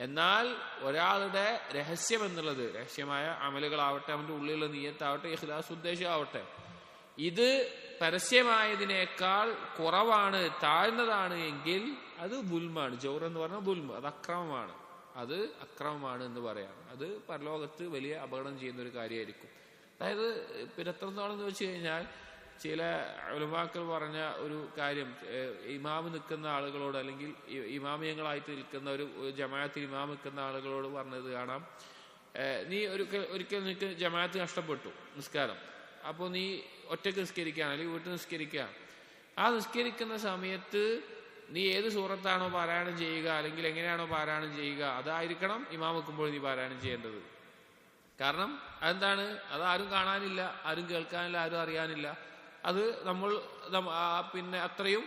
S1: എന്നാൽ ഒരാളുടെ രഹസ്യം എന്നുള്ളത്, രഹസ്യമായ അമലുകളാവട്ടെ, അവന്റെ ഉള്ളിലുള്ള നിയ്യത്താവട്ടെ, ഇഖ്ലാസ് ഉദ്ദേശമാവട്ടെ, ഇത് പരസ്യമായതിനേക്കാൾ കുറവാണ്, താഴ്ന്നതാണ് എങ്കിൽ അത് ദുൽമാണ്. ജൗർ എന്ന് പറഞ്ഞാൽ ദുൽമ്, അത് അക്രമമാണ്. അത് അക്രമമാണ് എന്ന് പറയാം. അത് പരലോകത്ത് വലിയ അപകടം ചെയ്യുന്ന ഒരു കാര്യമായിരിക്കും. അതായത് പിന്നെ എത്രത്തോളെന്ന് വെച്ച് കഴിഞ്ഞാൽ ചില ഉലമാക്കൾ പറഞ്ഞ ഒരു കാര്യം, ഇമാമ് നിൽക്കുന്ന ആളുകളോട്, അല്ലെങ്കിൽ ഇമാമിയങ്ങളായിട്ട് നിൽക്കുന്ന ഒരു ജമാഅത്തിൽ ഇമാം നിൽക്കുന്ന ആളുകളോട് പറഞ്ഞത് കാണാം, നീ ഒരിക്കൽ നിനക്ക് ജമാഅത്ത് നഷ്ടപ്പെട്ടു നിസ്കാരം, അപ്പോൾ നീ ഒറ്റയ്ക്ക് നിസ്കരിക്കുകയാണ് അല്ലെങ്കിൽ വീട്ടിൽ നിസ്കരിക്കുകയാണ്. ആ നിസ്കരിക്കുന്ന സമയത്ത് നീ ഏത് സൂറത്താണോ പാരായണം ചെയ്യുക, അല്ലെങ്കിൽ എങ്ങനെയാണോ പാരായണം ചെയ്യുക, അതായിരിക്കണം ഇമാം വെക്കുമ്പോൾ നീ പാരായണം ചെയ്യേണ്ടത്. കാരണം അതെന്താണ്, അതാരും കാണാനില്ല, ആരും കേൾക്കാനില്ല, ആരും അറിയാനില്ല. അത് നമ്മൾ പിന്നെ അത്രയും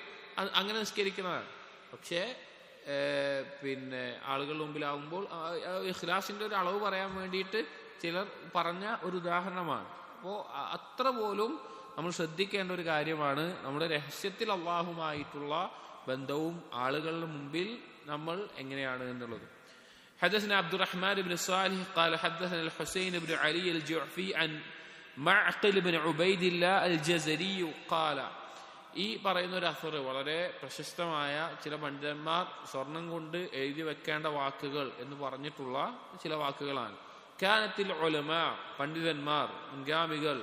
S1: അങ്ങനെ നിസ്കരിക്കുന്നതാണ്. പക്ഷേ പിന്നെ ആളുകളുടെ മുമ്പിലാവുമ്പോൾ ഇഖ്ലാസിന്റെ ഒരു അളവ് പറയാൻ വേണ്ടിയിട്ട് ചിലർ പറഞ്ഞ ഒരു ഉദാഹരണമാണ്. അപ്പോൾ അത്ര പോലും നമ്മൾ ശ്രദ്ധിക്കേണ്ട ഒരു കാര്യമാണ് നമ്മുടെ രഹസ്യത്തിൽ അള്ളാഹുമായിട്ടുള്ള ബന്ധവും ആളുകളുടെ മുമ്പിൽ നമ്മൾ എങ്ങനെയാണ് എന്നുള്ളത്. حدثنا عبد الرحمن بن صالح قال حدثنا الحسين بن علي الجعفي عن معقل بن عبيد الله الجزري قال. ഈ പറയുന്ന ഒരു അസർ വളരെ പ്രശസ്തമായ ചില പണ്ഡിതന്മാർ സ്വർണം കൊണ്ട് എഴുതി വെക്കേണ്ട വാക്കുകൾ എന്ന് പറഞ്ഞിട്ടുള്ള ചില വാക്കുകളാണ്. കാനത്തിൽ ഉലമാ, പണ്ഡിതന്മാർ, മുൻഗാമികൾ,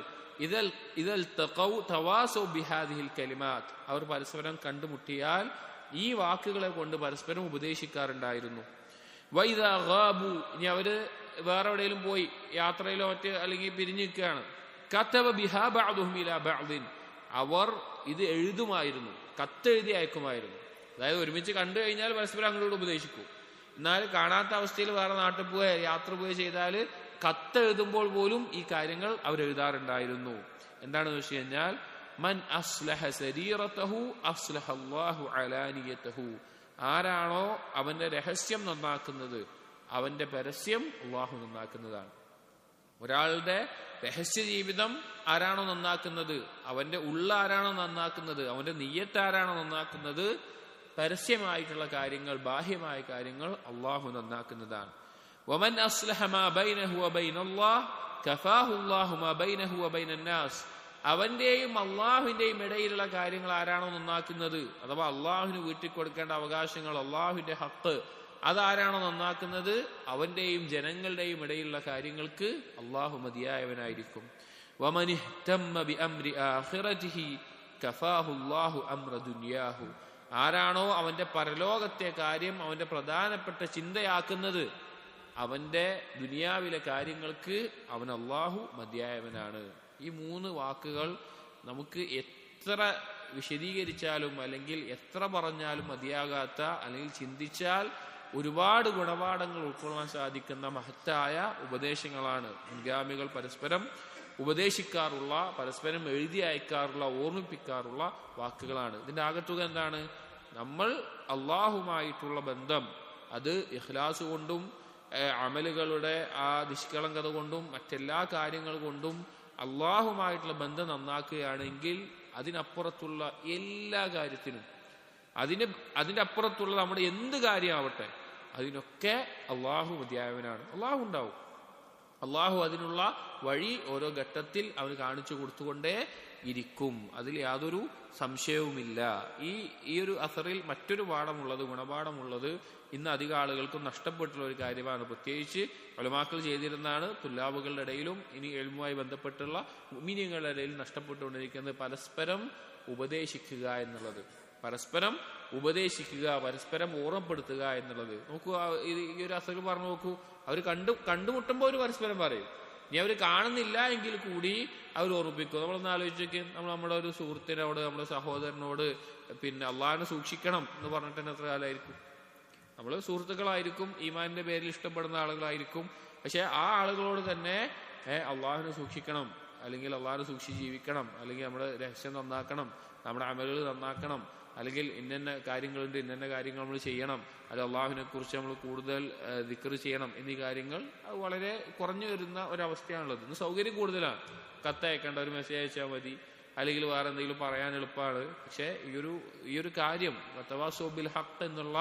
S1: ഇദൽ തഖൗ തവാസൗ ബിഹാദിഹിൽ കലിമാത്ത്, അവർ പരസ്പരം കണ്ടുമുട്ടിയാൽ ഈ വാക്കുകളെ കൊണ്ട് പരസ്പരം ഉപദേശിക്കാറുണ്ടായിരുന്നു. വൈദാ ഗാബു, ഇനി അവര് വേറെ എവിടെയെങ്കിലും പോയി യാത്രയിലോ മറ്റ് അല്ലെങ്കിൽ പിരിഞ്ഞു നിൽക്കുകയാണ്, കതബ ബിഹാ ബഅദുഹും ഇലാ ബഅദിൻ, അവർ ഇത് എഴുതുമായിരുന്നു, കത്തെഴുതി അയക്കുമായിരുന്നു. അതായത് ഒരുമിച്ച് കണ്ടു കഴിഞ്ഞാൽ പരസ്പരം അങ്ങോട്ട് ഉപദേശിക്കും. എന്നാൽ കാണാത്ത അവസ്ഥയിൽ വേറെ നാട്ടിൽ പോയ യാത്ര പോയി ചെയ്താൽ കത്തെഴുതുമ്പോൾ പോലും ഈ കാര്യങ്ങൾ അവരെഴുതാറുണ്ടായിരുന്നു. എന്താണെന്ന് വെച്ച് കഴിഞ്ഞാൽ മൻ അസ്ലഹ സരീറതഹു അസ്ലഹ അല്ലാഹു അലാനിയതഹു, ആരാണോ അവന്റെ രഹസ്യം നന്നാക്കുന്നത് അവന്റെ പരസ്യം അള്ളാഹു നന്നാക്കുന്നതാണ്. ഒരാളുടെ രഹസ്യ ജീവിതം ആരാണോ നന്നാക്കുന്നത്, അവന്റെ ഉള്ള ആരാണോ നന്നാക്കുന്നത്, അവന്റെ നിയ്യത്ത് ആരാണോ നന്നാക്കുന്നത്, പരസ്യമായിട്ടുള്ള കാര്യങ്ങൾ, ബാഹ്യമായ കാര്യങ്ങൾ അള്ളാഹു നന്നാക്കുന്നതാണ്. വമൻ അസ്ലഹ മാ ബൈനഹു വബൈനല്ലാഹ് കഫാഹു അല്ലാഹു മാ ബൈനഹു വബൈനന്നാസ്, അവന്റെയും അള്ളാഹുവിന്റെയും ഇടയിലുള്ള കാര്യങ്ങൾ ആരാണോ നന്നാക്കുന്നത്, അഥവാ അള്ളാഹുവിന് വീട്ടിൽ കൊടുക്കേണ്ട അവകാശങ്ങൾ, അള്ളാഹുവിന്റെ ഹക്ക്, അതാരാണോ നന്നാക്കുന്നത് അവന്റെയും ജനങ്ങളുടെയും ഇടയിലുള്ള കാര്യങ്ങൾക്ക് അള്ളാഹു മതിയായവനായിരിക്കും. വമൻ ഇഹ്തമ്മ ബിഅംരി ആഖിറതിഹി കഫാഹു അല്ലാഹു അംറ ദുനിയാഹു, ആരാണോ അവന്റെ പരലോകത്തെ കാര്യം അവന്റെ പ്രധാനപ്പെട്ട ചിന്തയാക്കുന്നത് അവന്റെ ദുനിയാവിലെ കാര്യങ്ങൾക്ക് അവൻ അള്ളാഹു മതിയായവനാണ്. ഈ മൂന്ന് വാക്കുകൾ നമുക്ക് എത്ര വിശദീകരിച്ചാലും അല്ലെങ്കിൽ എത്ര പറഞ്ഞാലും മതിയാകാത്ത, അല്ലെങ്കിൽ ചിന്തിച്ചാൽ ഒരുപാട് ഗുണപാഠങ്ങൾ ഉൾക്കൊള്ളാൻ സാധിക്കുന്ന മഹത്തായ ഉപദേശങ്ങളാണ്. മുൻഗാമികൾ പരസ്പരം ഉപദേശിക്കാറുള്ള, പരസ്പരം എഴുതി അയക്കാറുള്ള, ഓർമ്മിപ്പിക്കാറുള്ള വാക്കുകളാണ്. ഇതിന്റെ ആകത്തുക എന്താണ്? നമ്മൾ അള്ളാഹുമായിട്ടുള്ള ബന്ധം അത് ഇഖ്ലാസ് കൊണ്ടും അമലുകളുടെ ആ നിഷ്കളങ്കത കൊണ്ടും മറ്റെല്ലാ കാര്യങ്ങൾ കൊണ്ടും അള്ളാഹുമായിട്ടുള്ള ബന്ധം നന്നാക്കുകയാണെങ്കിൽ അതിനപ്പുറത്തുള്ള എല്ലാ കാര്യത്തിനും, അതിന്റെ അപ്പുറത്തുള്ള നമ്മുടെ എന്ത് കാര്യമാവട്ടെ അതിനൊക്കെ അള്ളാഹു മതിയായവനാണ്. അള്ളാഹു ഉണ്ടാവും. അള്ളാഹു അതിനുള്ള വഴി ഓരോ ഘട്ടത്തിൽ അവന് കാണിച്ചു കൊടുത്തുകൊണ്ടേ ഇരിക്കും. അതിൽ യാതൊരു സംശയവുമില്ല. ഈ ഒരു അസറിൽ മറ്റൊരു ഗുണപാഠമുള്ളത് ഇന്ന് അധിക ആളുകൾക്കും നഷ്ടപ്പെട്ടുള്ള ഒരു കാര്യമാണ്. പ്രത്യേകിച്ച് ഉലമാക്കൾ ചെയ്തിരുന്നാണ് തുല്ലാബുകളുടെ ഇടയിലും ഇനി എൽമുമായി ബന്ധപ്പെട്ടുള്ള മുഅ്മിനീങ്ങളുടെ ഇടയിൽ നഷ്ടപ്പെട്ടുകൊണ്ടിരിക്കുന്നത് പരസ്പരം ഉപദേശിക്കുക എന്നുള്ളത്. പരസ്പരം ഉപദേശിക്കുക, പരസ്പരം ഓർമ്മപ്പെടുത്തുക എന്നുള്ളത്. നോക്കൂ, ഈ ഒരു അസർ പറഞ്ഞു നോക്കൂ, അവർ കണ്ടുമുട്ടുമ്പോൾ ഒരു പരസ്പരം പറയും. ഇനി അവർ കാണുന്നില്ല എങ്കിൽ കൂടി അവർ ഓർമ്മിപ്പിക്കും. നമ്മളൊന്ന് ആലോചിച്ചൊക്കെ, നമ്മുടെ ഒരു സുഹൃത്തിനോട്, നമ്മുടെ സഹോദരനോട് പിന്നെ അള്ളാഹിനെ സൂക്ഷിക്കണം എന്ന് പറഞ്ഞിട്ട് തന്നെ എത്ര കാലമായിരിക്കും? നമ്മൾ സുഹൃത്തുക്കളായിരിക്കും, ഈമാനിന്റെ പേരിൽ ഇഷ്ടപ്പെടുന്ന ആളുകളായിരിക്കും. പക്ഷെ ആ ആളുകളോട് തന്നെ അള്ളാഹുവിനെ സൂക്ഷിക്കണം, അല്ലെങ്കിൽ അള്ളാഹുവിനെ സൂക്ഷിച്ച് ജീവിക്കണം, അല്ലെങ്കിൽ നമ്മുടെ രഹസ്യം നന്നാക്കണം, നമ്മുടെ അമലുകൾ നന്നാക്കണം, അല്ലെങ്കിൽ ഇന്ന കാര്യങ്ങളുണ്ട്, ഇന്ന കാര്യങ്ങൾ നമ്മൾ ചെയ്യണം, അത് അള്ളാഹുവിനെ കുറിച്ച് നമ്മൾ കൂടുതൽ ദിക്ർ ചെയ്യണം എന്നീ കാര്യങ്ങൾ അത് വളരെ കുറഞ്ഞു വരുന്ന ഒരവസ്ഥയാണുള്ളത്. ഇന്ന് സൗകര്യം കൂടുതലാണ്. കത്തയക്കേണ്ട, ഒരു മെസ്സേജ് അയച്ചാൽ മതി, അല്ലെങ്കിൽ വേറെ എന്തെങ്കിലും പറയാൻ എളുപ്പമാണ്. പക്ഷെ ഈ ഒരു കാര്യം വതവാസൗ ബിൽ ഹഖ് എന്നുള്ള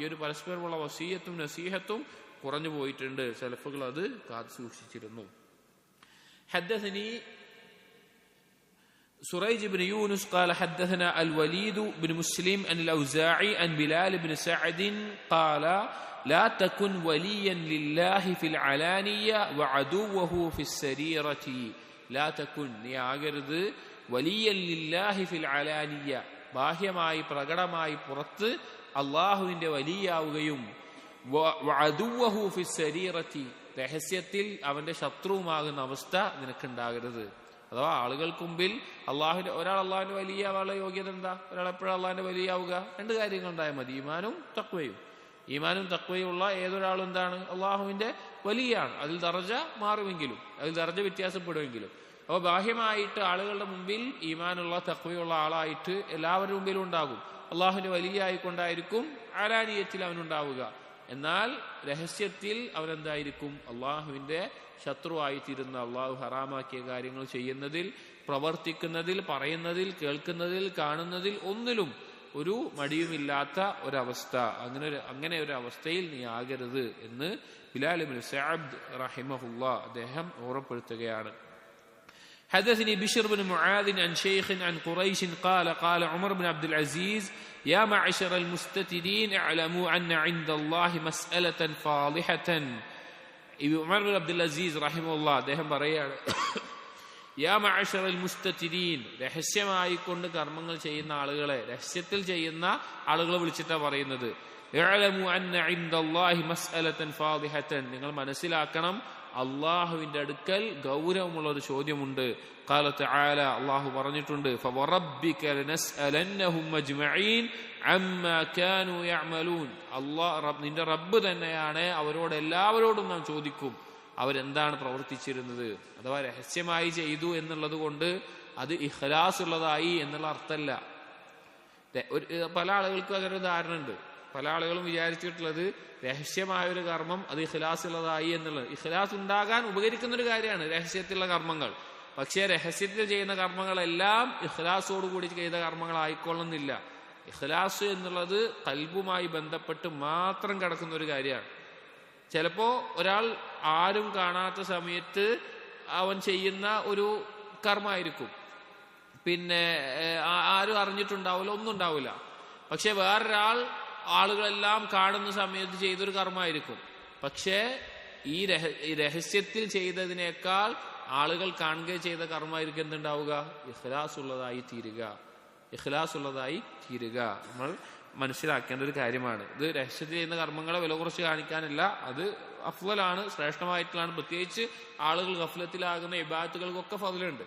S1: ഈ ഒരു പരസ്പരമുള്ള വസീയത്തും നസീഹത്തും കുറഞ്ഞു പോയിട്ടുണ്ട്. സലഫുകൾ അത് കാത്തു സൂക്ഷിച്ചിരുന്നു. حدثني سريج بن يونس قال حدثنا الوليد بن مسلم عن الأوزاعي عن بلال بن سعد قال لا تكن وليا لله في العلانية وعدوه في السريرة. لا تكن നീ ആകരുത് വലിയൻ ലില്ലാഹി ഫിൽ അലാനിയ, ബാഹ്യമായി പ്രകടമായി പുറത്ത് അള്ളാഹുവിന്റെ വലിയാവുകയും വഅദുവഹു ഫിസ് സരീറത്തി, രഹസ്യത്തിൽ അവന്റെ ശത്രുവുമാകുന്ന അവസ്ഥ നിനക്കുണ്ടാകരുത്. അഥവാ ആളുകൾക്ക് മുമ്പിൽ ഒരാൾ അള്ളാഹുവിന്റെ വലിയാവാനുള്ള യോഗ്യത എന്താ? ഒരാൾ എപ്പോഴും അള്ളാഹിന്റെ വലിയാവുക? രണ്ട് കാര്യങ്ങൾ ഉണ്ടായാൽ മതി, ഈമാനും തഖ്വയും. ഈമാനും തഖ്വയുള്ള ഏതൊരാളും എന്താണ്? അള്ളാഹുവിന്റെ വലിയാണ്. അതിൽ ദർജ മാറുമെങ്കിലും, അതിൽ ദർജ വ്യത്യാസപ്പെടുമെങ്കിലും. അപ്പോൾ ബാഹ്യമായിട്ട് ആളുകളുടെ മുമ്പിൽ ഈമാനുള്ള തഖ്വയുള്ള ആളായിട്ട് എല്ലാവരുടെ മുമ്പിലും ഉണ്ടാകും, അള്ളാഹുവിന്റെ വലിയായിക്കൊണ്ടായിരിക്കും അലാനിയത്തിൽ അവനുണ്ടാവുക. എന്നാൽ രഹസ്യത്തിൽ അവനെന്തായിരിക്കും? അള്ളാഹുവിന്റെ ശത്രുവായിത്തീരുന്ന, അള്ളാഹു ഹറാമാക്കിയ കാര്യങ്ങൾ ചെയ്യുന്നതിൽ, പ്രവർത്തിക്കുന്നതിൽ, പറയുന്നതിൽ, കേൾക്കുന്നതിൽ, കാണുന്നതിൽ ഒന്നിലും ഒരു മടിയുമില്ലാത്ത ഒരവസ്ഥ. അങ്ങനെ ഒരു അവസ്ഥയിൽ നീ ആകരുത് എന്ന് ബിലാൽ ഇബ്നു സഅദ് റഹിമഹുല്ലാ അദ്ദേഹം ഓർമ്മപ്പെടുത്തുകയാണ്. حدثني بشر بن معاذ عن شيخ عن قريش قال قال عمر بن عبد العزيز يا معشر المستترين اعلموا أن عند الله مسألة فاضحة. عمر بن عبد العزيز رحمه الله അദ്ദേഹം പറയാണ്, യാ മഅശറൽ മുസ്തതിരീൻ, രഹസ്യമായി കൊണ്ട് കർമ്മങ്ങൾ ചെയ്യുന്ന ആളുകളെ, രഹസ്യത്തിൽ ചെയ്യുന്ന ആളുകളെ വിളിച്ചിട്ടാ പറയുന്നത്. ഇഅ്ലമു അന്ന ഇൻദല്ലാഹി മസ്അലതൻ ഫാദിഹതൻ, നിങ്ങൾ മനസ്സിലാക്കണം അള്ളാഹുവിന്റെ അടുക്കൽ ഗൗരവമുള്ള ഒരു ചോദ്യമുണ്ട്. ഖാല തആല, അള്ളാഹു പറഞ്ഞിട്ടുണ്ട്, ഫവറബ്ബിക ലനസ്അലന്നഹും അജ്മഈൻ അമ്മാ കാനൂ യഅമലൂൻ. നിന്റെ റബ്ബ് തന്നെയാണ് അവരോട് എല്ലാവരോടും നാം ചോദിക്കും അവരെന്താണ് പ്രവർത്തിച്ചിരുന്നത്. അഥവാ രഹസ്യമായി ചെയ്തു എന്നുള്ളത് കൊണ്ട് അത് ഇഖ്ലാസ് ഉള്ളതായി എന്നുള്ള അർത്ഥമല്ല. പല ആളുകൾക്കും അങ്ങനെ ഒരു ധാരണ ഉണ്ട്. പല ആളുകളും വിചാരിച്ചിട്ടുള്ളത് രഹസ്യമായ ഒരു കർമ്മം അത് ഇഖ്ലാസ് ഉള്ളതായി എന്നുള്ളത്. ഇഖ്ലാസ് ഉണ്ടാകാൻ ഉപകരിക്കുന്ന ഒരു കാര്യമാണ് രഹസ്യത്തിലുള്ള കർമ്മങ്ങൾ. പക്ഷേ രഹസ്യത്തിൽ ചെയ്യുന്ന കർമ്മങ്ങളെല്ലാം ഇഖ്ലാസോടുകൂടി ചെയ്ത കർമ്മങ്ങളായിക്കൊള്ളുന്നില്ല. ഇഖ്ലാസ് എന്നുള്ളത് ഖൽബുമായി ബന്ധപ്പെട്ട് മാത്രം കിടക്കുന്ന ഒരു കാര്യമാണ്. ചിലപ്പോ ഒരാൾ ആരും കാണാത്ത സമയത്ത് അവൻ ചെയ്യുന്ന ഒരു കർമ്മമായിരിക്കും, പിന്നെ ആരും അറിഞ്ഞിട്ടുണ്ടാവില്ല, ഒന്നും ഉണ്ടാവില്ല. പക്ഷെ വേറൊരാൾ ആളുകളെല്ലാം കാണുന്ന സമയത്ത് ചെയ്തൊരു കർമ്മമായിരിക്കും. പക്ഷേ ഈ രഹസ്യത്തിൽ ചെയ്തതിനേക്കാൾ ആളുകൾ കാണുക ചെയ്ത കർമ്മമായിരിക്കും എന്തുണ്ടാവുക? ഇഖ്ലാസ് ഉള്ളതായി തീരുക. നമ്മൾ മനസ്സിലാക്കേണ്ട ഒരു കാര്യമാണ്. ഇത് രഹസ്യത്തിൽ ചെയ്യുന്ന കർമ്മങ്ങളെ വില കുറച്ച് കാണിക്കാനല്ല, അത് അഫ്ളലാണ്, ശ്രേഷ്ഠമായിട്ടുള്ളതാണ്. പ്രത്യേകിച്ച് ആളുകൾ ഗഫ്ലത്തിലാകുന്ന ഇബാദത്തുകൾക്കൊക്കെ ഫضലുണ്ട്.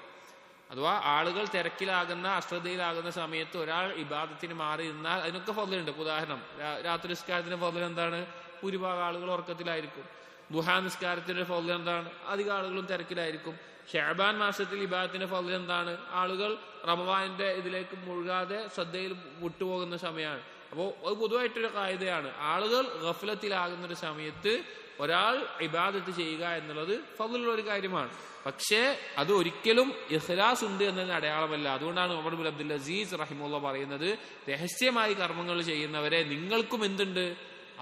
S1: അഥവാ ആളുകൾ തിരക്കിലാകുന്ന, അശ്രദ്ധയിലാകുന്ന സമയത്ത് ഒരാൾ ഇബാദത്തിന് മാറി നിന്നാൽ അതിനൊക്കെ ഫضലുണ്ട്. ഉദാഹരണം, രാത്രി നിസ്കാരത്തിന്റെ ഫضൽ എന്താണ്? ഭൂരിഭാഗം ആളുകൾ ഉറക്കത്തിലായിരിക്കും. ദുഹാ നിസ്കാരത്തിന്റെ ഫضൽ എന്താണ്? അധികം ആളുകളും തിരക്കിലായിരിക്കും. ഷഅബാൻ മാസത്തിൽ ഇബാദത്തിന്റെ ഫضൽ എന്താണ്? ആളുകൾ റമളാനിന്റെ ഇതിലേക്ക് മുഴുകാതെ ശ്രദ്ധയിൽ വിട്ടുപോകുന്ന സമയമാണ്. അപ്പോൾ അത് പൊതുവായിട്ടൊരു കായികയാണ്. ആളുകൾ ഗഫ്ലത്തിലാകുന്ന ഒരു സമയത്ത് ഒരാൾ ഇബാദത്ത് ചെയ്യുക എന്നുള്ളത് ഫضലുള്ള ഒരു കാര്യമാണ്. പക്ഷേ അത് ഒരിക്കലും ഇഖ്ലാസ് ഉണ്ട് എന്നതിന് അടയാളമല്ല. അതുകൊണ്ടാണ് ഉമർ ഇബ്നു അബ്ദുൽ അസീസ് റഹിമഹുല്ലാഹ് പറയുന്നത്, രഹസ്യമായി കർമ്മങ്ങൾ ചെയ്യുന്നവരെ നിങ്ങൾക്കും എന്തുണ്ട്?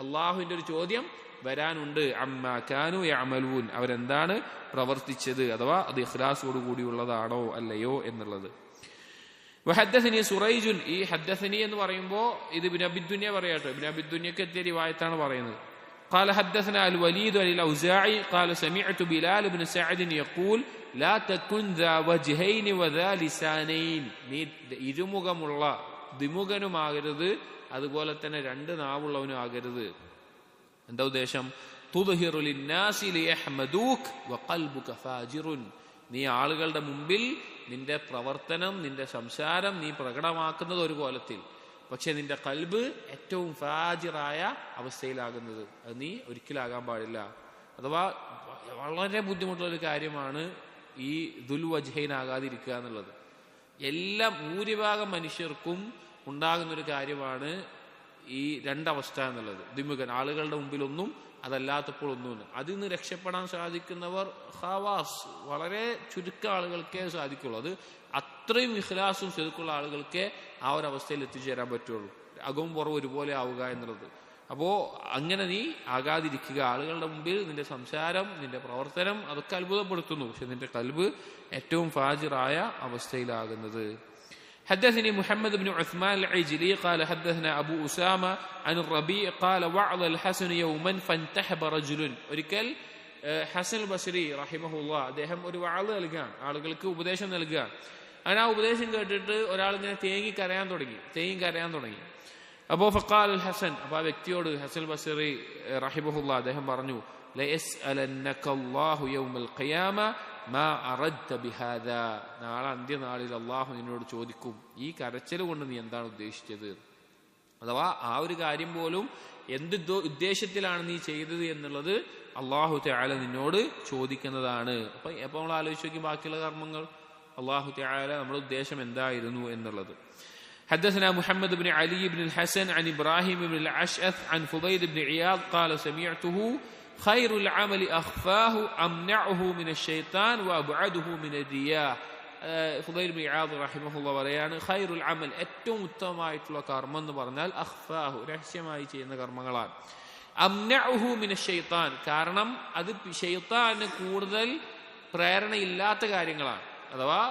S1: അള്ളാഹുവിന്റെ ഒരു ചോദ്യം വരാനുണ്ട്. അമ്മാ കാനൂ യഅമലൂൻ, അവരെന്താണ് പ്രവർത്തിച്ചത്, അഥവാ അത് ഇഖ്ലാസോട് കൂടിയുള്ളതാണോ അല്ലയോ എന്നുള്ളത്. വഹദ്ദസനി സുറൈജുൻ, ഈ ഹദ്ദസനി എന്ന് പറയുമ്പോൾ ഇത് ഇബ്നു അബി ദുനിയ പറയാട്ടോ, ഇബ്നു അബി ദുനിയക്ക് എത്തിയ റിവായത്താണ് പറയുന്നത്. قال حدثنا الوليد عن الأوزاعي قال سمعت بلال بن سعد يقول لا تكن ذا وجهين وذا لسانين. നീ ഇരുമുഖമുള്ള ദ്വിമുഖനുമാകരുത്, അതുപോലെ തന്നെ രണ്ട് നാവുള്ളവനും ആകരുത്. എന്താ ഉദ്ദേശം? തുദ്ഹിറു ലിന്നാസി ലിയഹ്മദൂക വഖൽബുക ഫാജിറുൻ. നീ ആളുകളുടെ മുമ്പിൽ നിന്റെ പ്രവർത്തനം, നിന്റെ സംസാരം നീ പ്രകടമാക്കുന്നത് ഒരു കോലത്തിൽ, പക്ഷെ നിന്റെ കൽബ് ഏറ്റവും ഫാജിറായ അവസ്ഥയിലാകുന്നത് അത് നീ ഒരിക്കലാകാൻ പാടില്ല. അഥവാ വളരെ ബുദ്ധിമുട്ടുള്ള ഒരു കാര്യമാണ് ഈ ദുൽവജ്ഹൈനാകാതിരിക്കുക എന്നുള്ളത്. ഭൂരിഭാഗം മനുഷ്യർക്കും ഉണ്ടാകുന്നൊരു കാര്യമാണ് ഈ രണ്ടവസ്ഥ എന്നുള്ളത്. ദ്വിമുഖൻ, ആളുകളുടെ മുമ്പിലൊന്നും അതല്ലാത്തപ്പോൾ ഒന്നുമില്ല. അതിൽ നിന്ന് രക്ഷപ്പെടാൻ സാധിക്കുന്നവർ ഖവാസ്, വളരെ ചുരുക്കം ആളുകൾക്കേ സാധിക്കുള്ളൂ. അത് അത്രയും ഇഖ്ലാസും ശരിക്കുള്ള ആളുകൾക്കേ ആ ഒരു അവസ്ഥയിൽ എത്തിച്ചേരാൻ പറ്റുള്ളൂ. അകവും പുറവും ഒരുപോലെ ആവുക എന്നുള്ളത്. അപ്പോ അങ്ങനെ നീ ആകാതിരിക്കുക. ആളുകളുടെ മുമ്പിൽ നിന്റെ സംസാരം, നിന്റെ പ്രവർത്തനം അതൊക്കെ അത്ഭുതപ്പെടുത്തുന്നു, പക്ഷെ നിന്റെ കൽബ് ഏറ്റവും ഫാജിറായ അവസ്ഥയിലാകുന്നത്. حدثني محمد بن عثمان العجلي قال حدثنا أبو أسامة عن الربيع قال وعظ الحسن يوما فانتحب رجل. ഒരിക്കൽ ഹസൻ ബസ്രി റഹിമഹുല്ലാ അദ്ദേഹം ഒരു വഅദ് നൽകാൻ, ആളുകൾക്ക് ഉപദേശം നൽകാൻ. അങ്ങനെ ആ ഉപദേശം കേട്ടിട്ട് ഒരാൾ ഇങ്ങനെ തേങ്ങി കരയാൻ തുടങ്ങി. അപ്പോ ഫഖാൽ ഹസൻ, അപ്പൊ ആ വ്യക്തിയോട് ഹസൻ ബസ്രി റഹിമഹുല്ലാ അദ്ദേഹം പറഞ്ഞു, ലയസ്അലന്നക അല്ലാഹു യൗമൽ ഖിയാമ മാ അറദ്ത ബിഹാദാ. നാളെ അന്ത്യനാളിൽ അള്ളാഹു നിന്നോട് ചോദിക്കും, ഈ കരച്ചിൽ കൊണ്ട് നീ എന്താണ് ഉദ്ദേശിച്ചത്? അഥവാ ആ ഒരു കാര്യം പോലും എന്ത് ഉദ്ദേശത്തിലാണ് നീ ചെയ്തത് എന്നുള്ളത് അള്ളാഹു തആല നിന്നോട് ചോദിക്കുന്നതാണ്. അപ്പൊ നമ്മൾ ആലോചിച്ച് നോക്കി ബാക്കിയുള്ള കർമ്മങ്ങൾ, അള്ളാഹു തആല നമ്മുടെ ഉദ്ദേശം എന്തായിരുന്നു എന്നുള്ളത്. حدثنا محمد بن علي بن الحسن عن إبراهيم بن الأشعث عن فضيل بن عياض قال سمعته خير العمل أخفاه أمنعه من الشيطان وأبعده من الرياء. ഫുദൈൽ ബിൻ ഇയാദ് റഹിമഹുല്ലാഹ് പറയാണ്, ഖൈറുൽ അമൽ, ഏറ്റവും ഉത്തമമായിട്ടുള്ള കർമ്മം എന്ന് പറഞ്ഞാൽ അഖ്ഫാഹു, രഹസ്യമായി ചെയ്യുന്ന കർമ്മങ്ങളാണ്. അംനഉഹു മിനശ് ശൈത്താൻ, കാരണം അത് ശൈത്താന് കൂടുതൽ പ്രേരണയില്ലാത്ത കാര്യങ്ങളാണ്. അഥവാ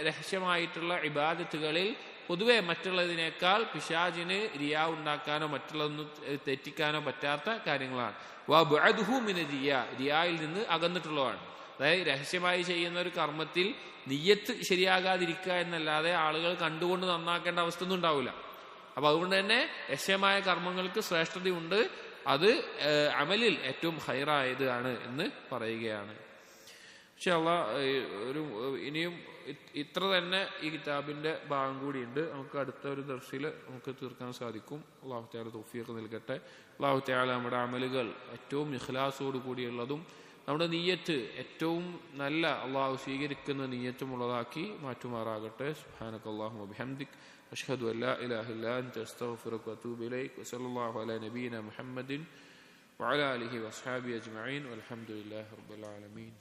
S1: രഹസ്യമായിട്ടുള്ള ഇബാദത്തുകളിൽ പൊതുവെ മറ്റുള്ളതിനേക്കാൾ പിശാചിന് റിയാ ഉണ്ടാക്കാനോ മറ്റുള്ളതൊന്നും തെറ്റിക്കാനോ പറ്റാത്ത കാര്യങ്ങളാണ്. വബഅദുഹു മിന റിയായിൽ നിന്ന് അകന്നിട്ടുള്ളതാണ്. അതായത് രഹസ്യമായി ചെയ്യുന്ന ഒരു കർമ്മത്തിൽ നിയ്യത്ത് ശരിയാകാതിരിക്കുക എന്നല്ലാതെ ആളുകൾ കണ്ടുകൊണ്ട് നന്നാക്കേണ്ട അവസ്ഥ ഒന്നും ഉണ്ടാവില്ല. അപ്പൊ അതുകൊണ്ട് തന്നെ രഹസ്യമായ കർമ്മങ്ങൾക്ക് ശ്രേഷ്ഠതയുണ്ട്. അത് അമലിൽ ഏറ്റവും ഖൈറായത് ആണ് എന്ന് പറയുകയാണ്. ഇൻഷാ അല്ലാഹ് ഇനിയും ഇത്ര തന്നെ ഈ കിതാബിന്റെ ഭാഗം കൂടിയുണ്ട്. നമുക്ക് അടുത്ത ഒരു ദർസിൽ നമുക്ക് തീർക്കാൻ സാധിക്കും. അല്ലാഹു തആല തൗഫീഖ് നൽകട്ടെ. അല്ലാഹു തആല നമ്മുടെ അമലുകൾ ഏറ്റവും ഇഖ്ലാസോട് കൂടിയുള്ളതും നമ്മുടെ നിയ്യത്ത് ഏറ്റവും നല്ല അള്ളാഹു സ്വീകരിക്കുന്ന നിയ്യത്തുമുള്ളതാക്കി മാറ്റുമാറാകട്ടെ. സുബ്ഹാനകല്ലാഹുമ്മ വബിഹംദിക് അഷ്ഹദു അല്ലാ ഇലാഹ ഇല്ലാ അൻത അസ്തഗ്ഫിറുക വഅതൂബു ഇലൈക് വസല്ലല്ലാഹു അലാ നബിയിന മുഹമ്മദിൻ വഅലാ ആലിഹി വഅസ്ഹാബിഹി അജ്മഈൻ വൽഹംദുലില്ലാഹി റബ്ബിൽ ആലമീൻ.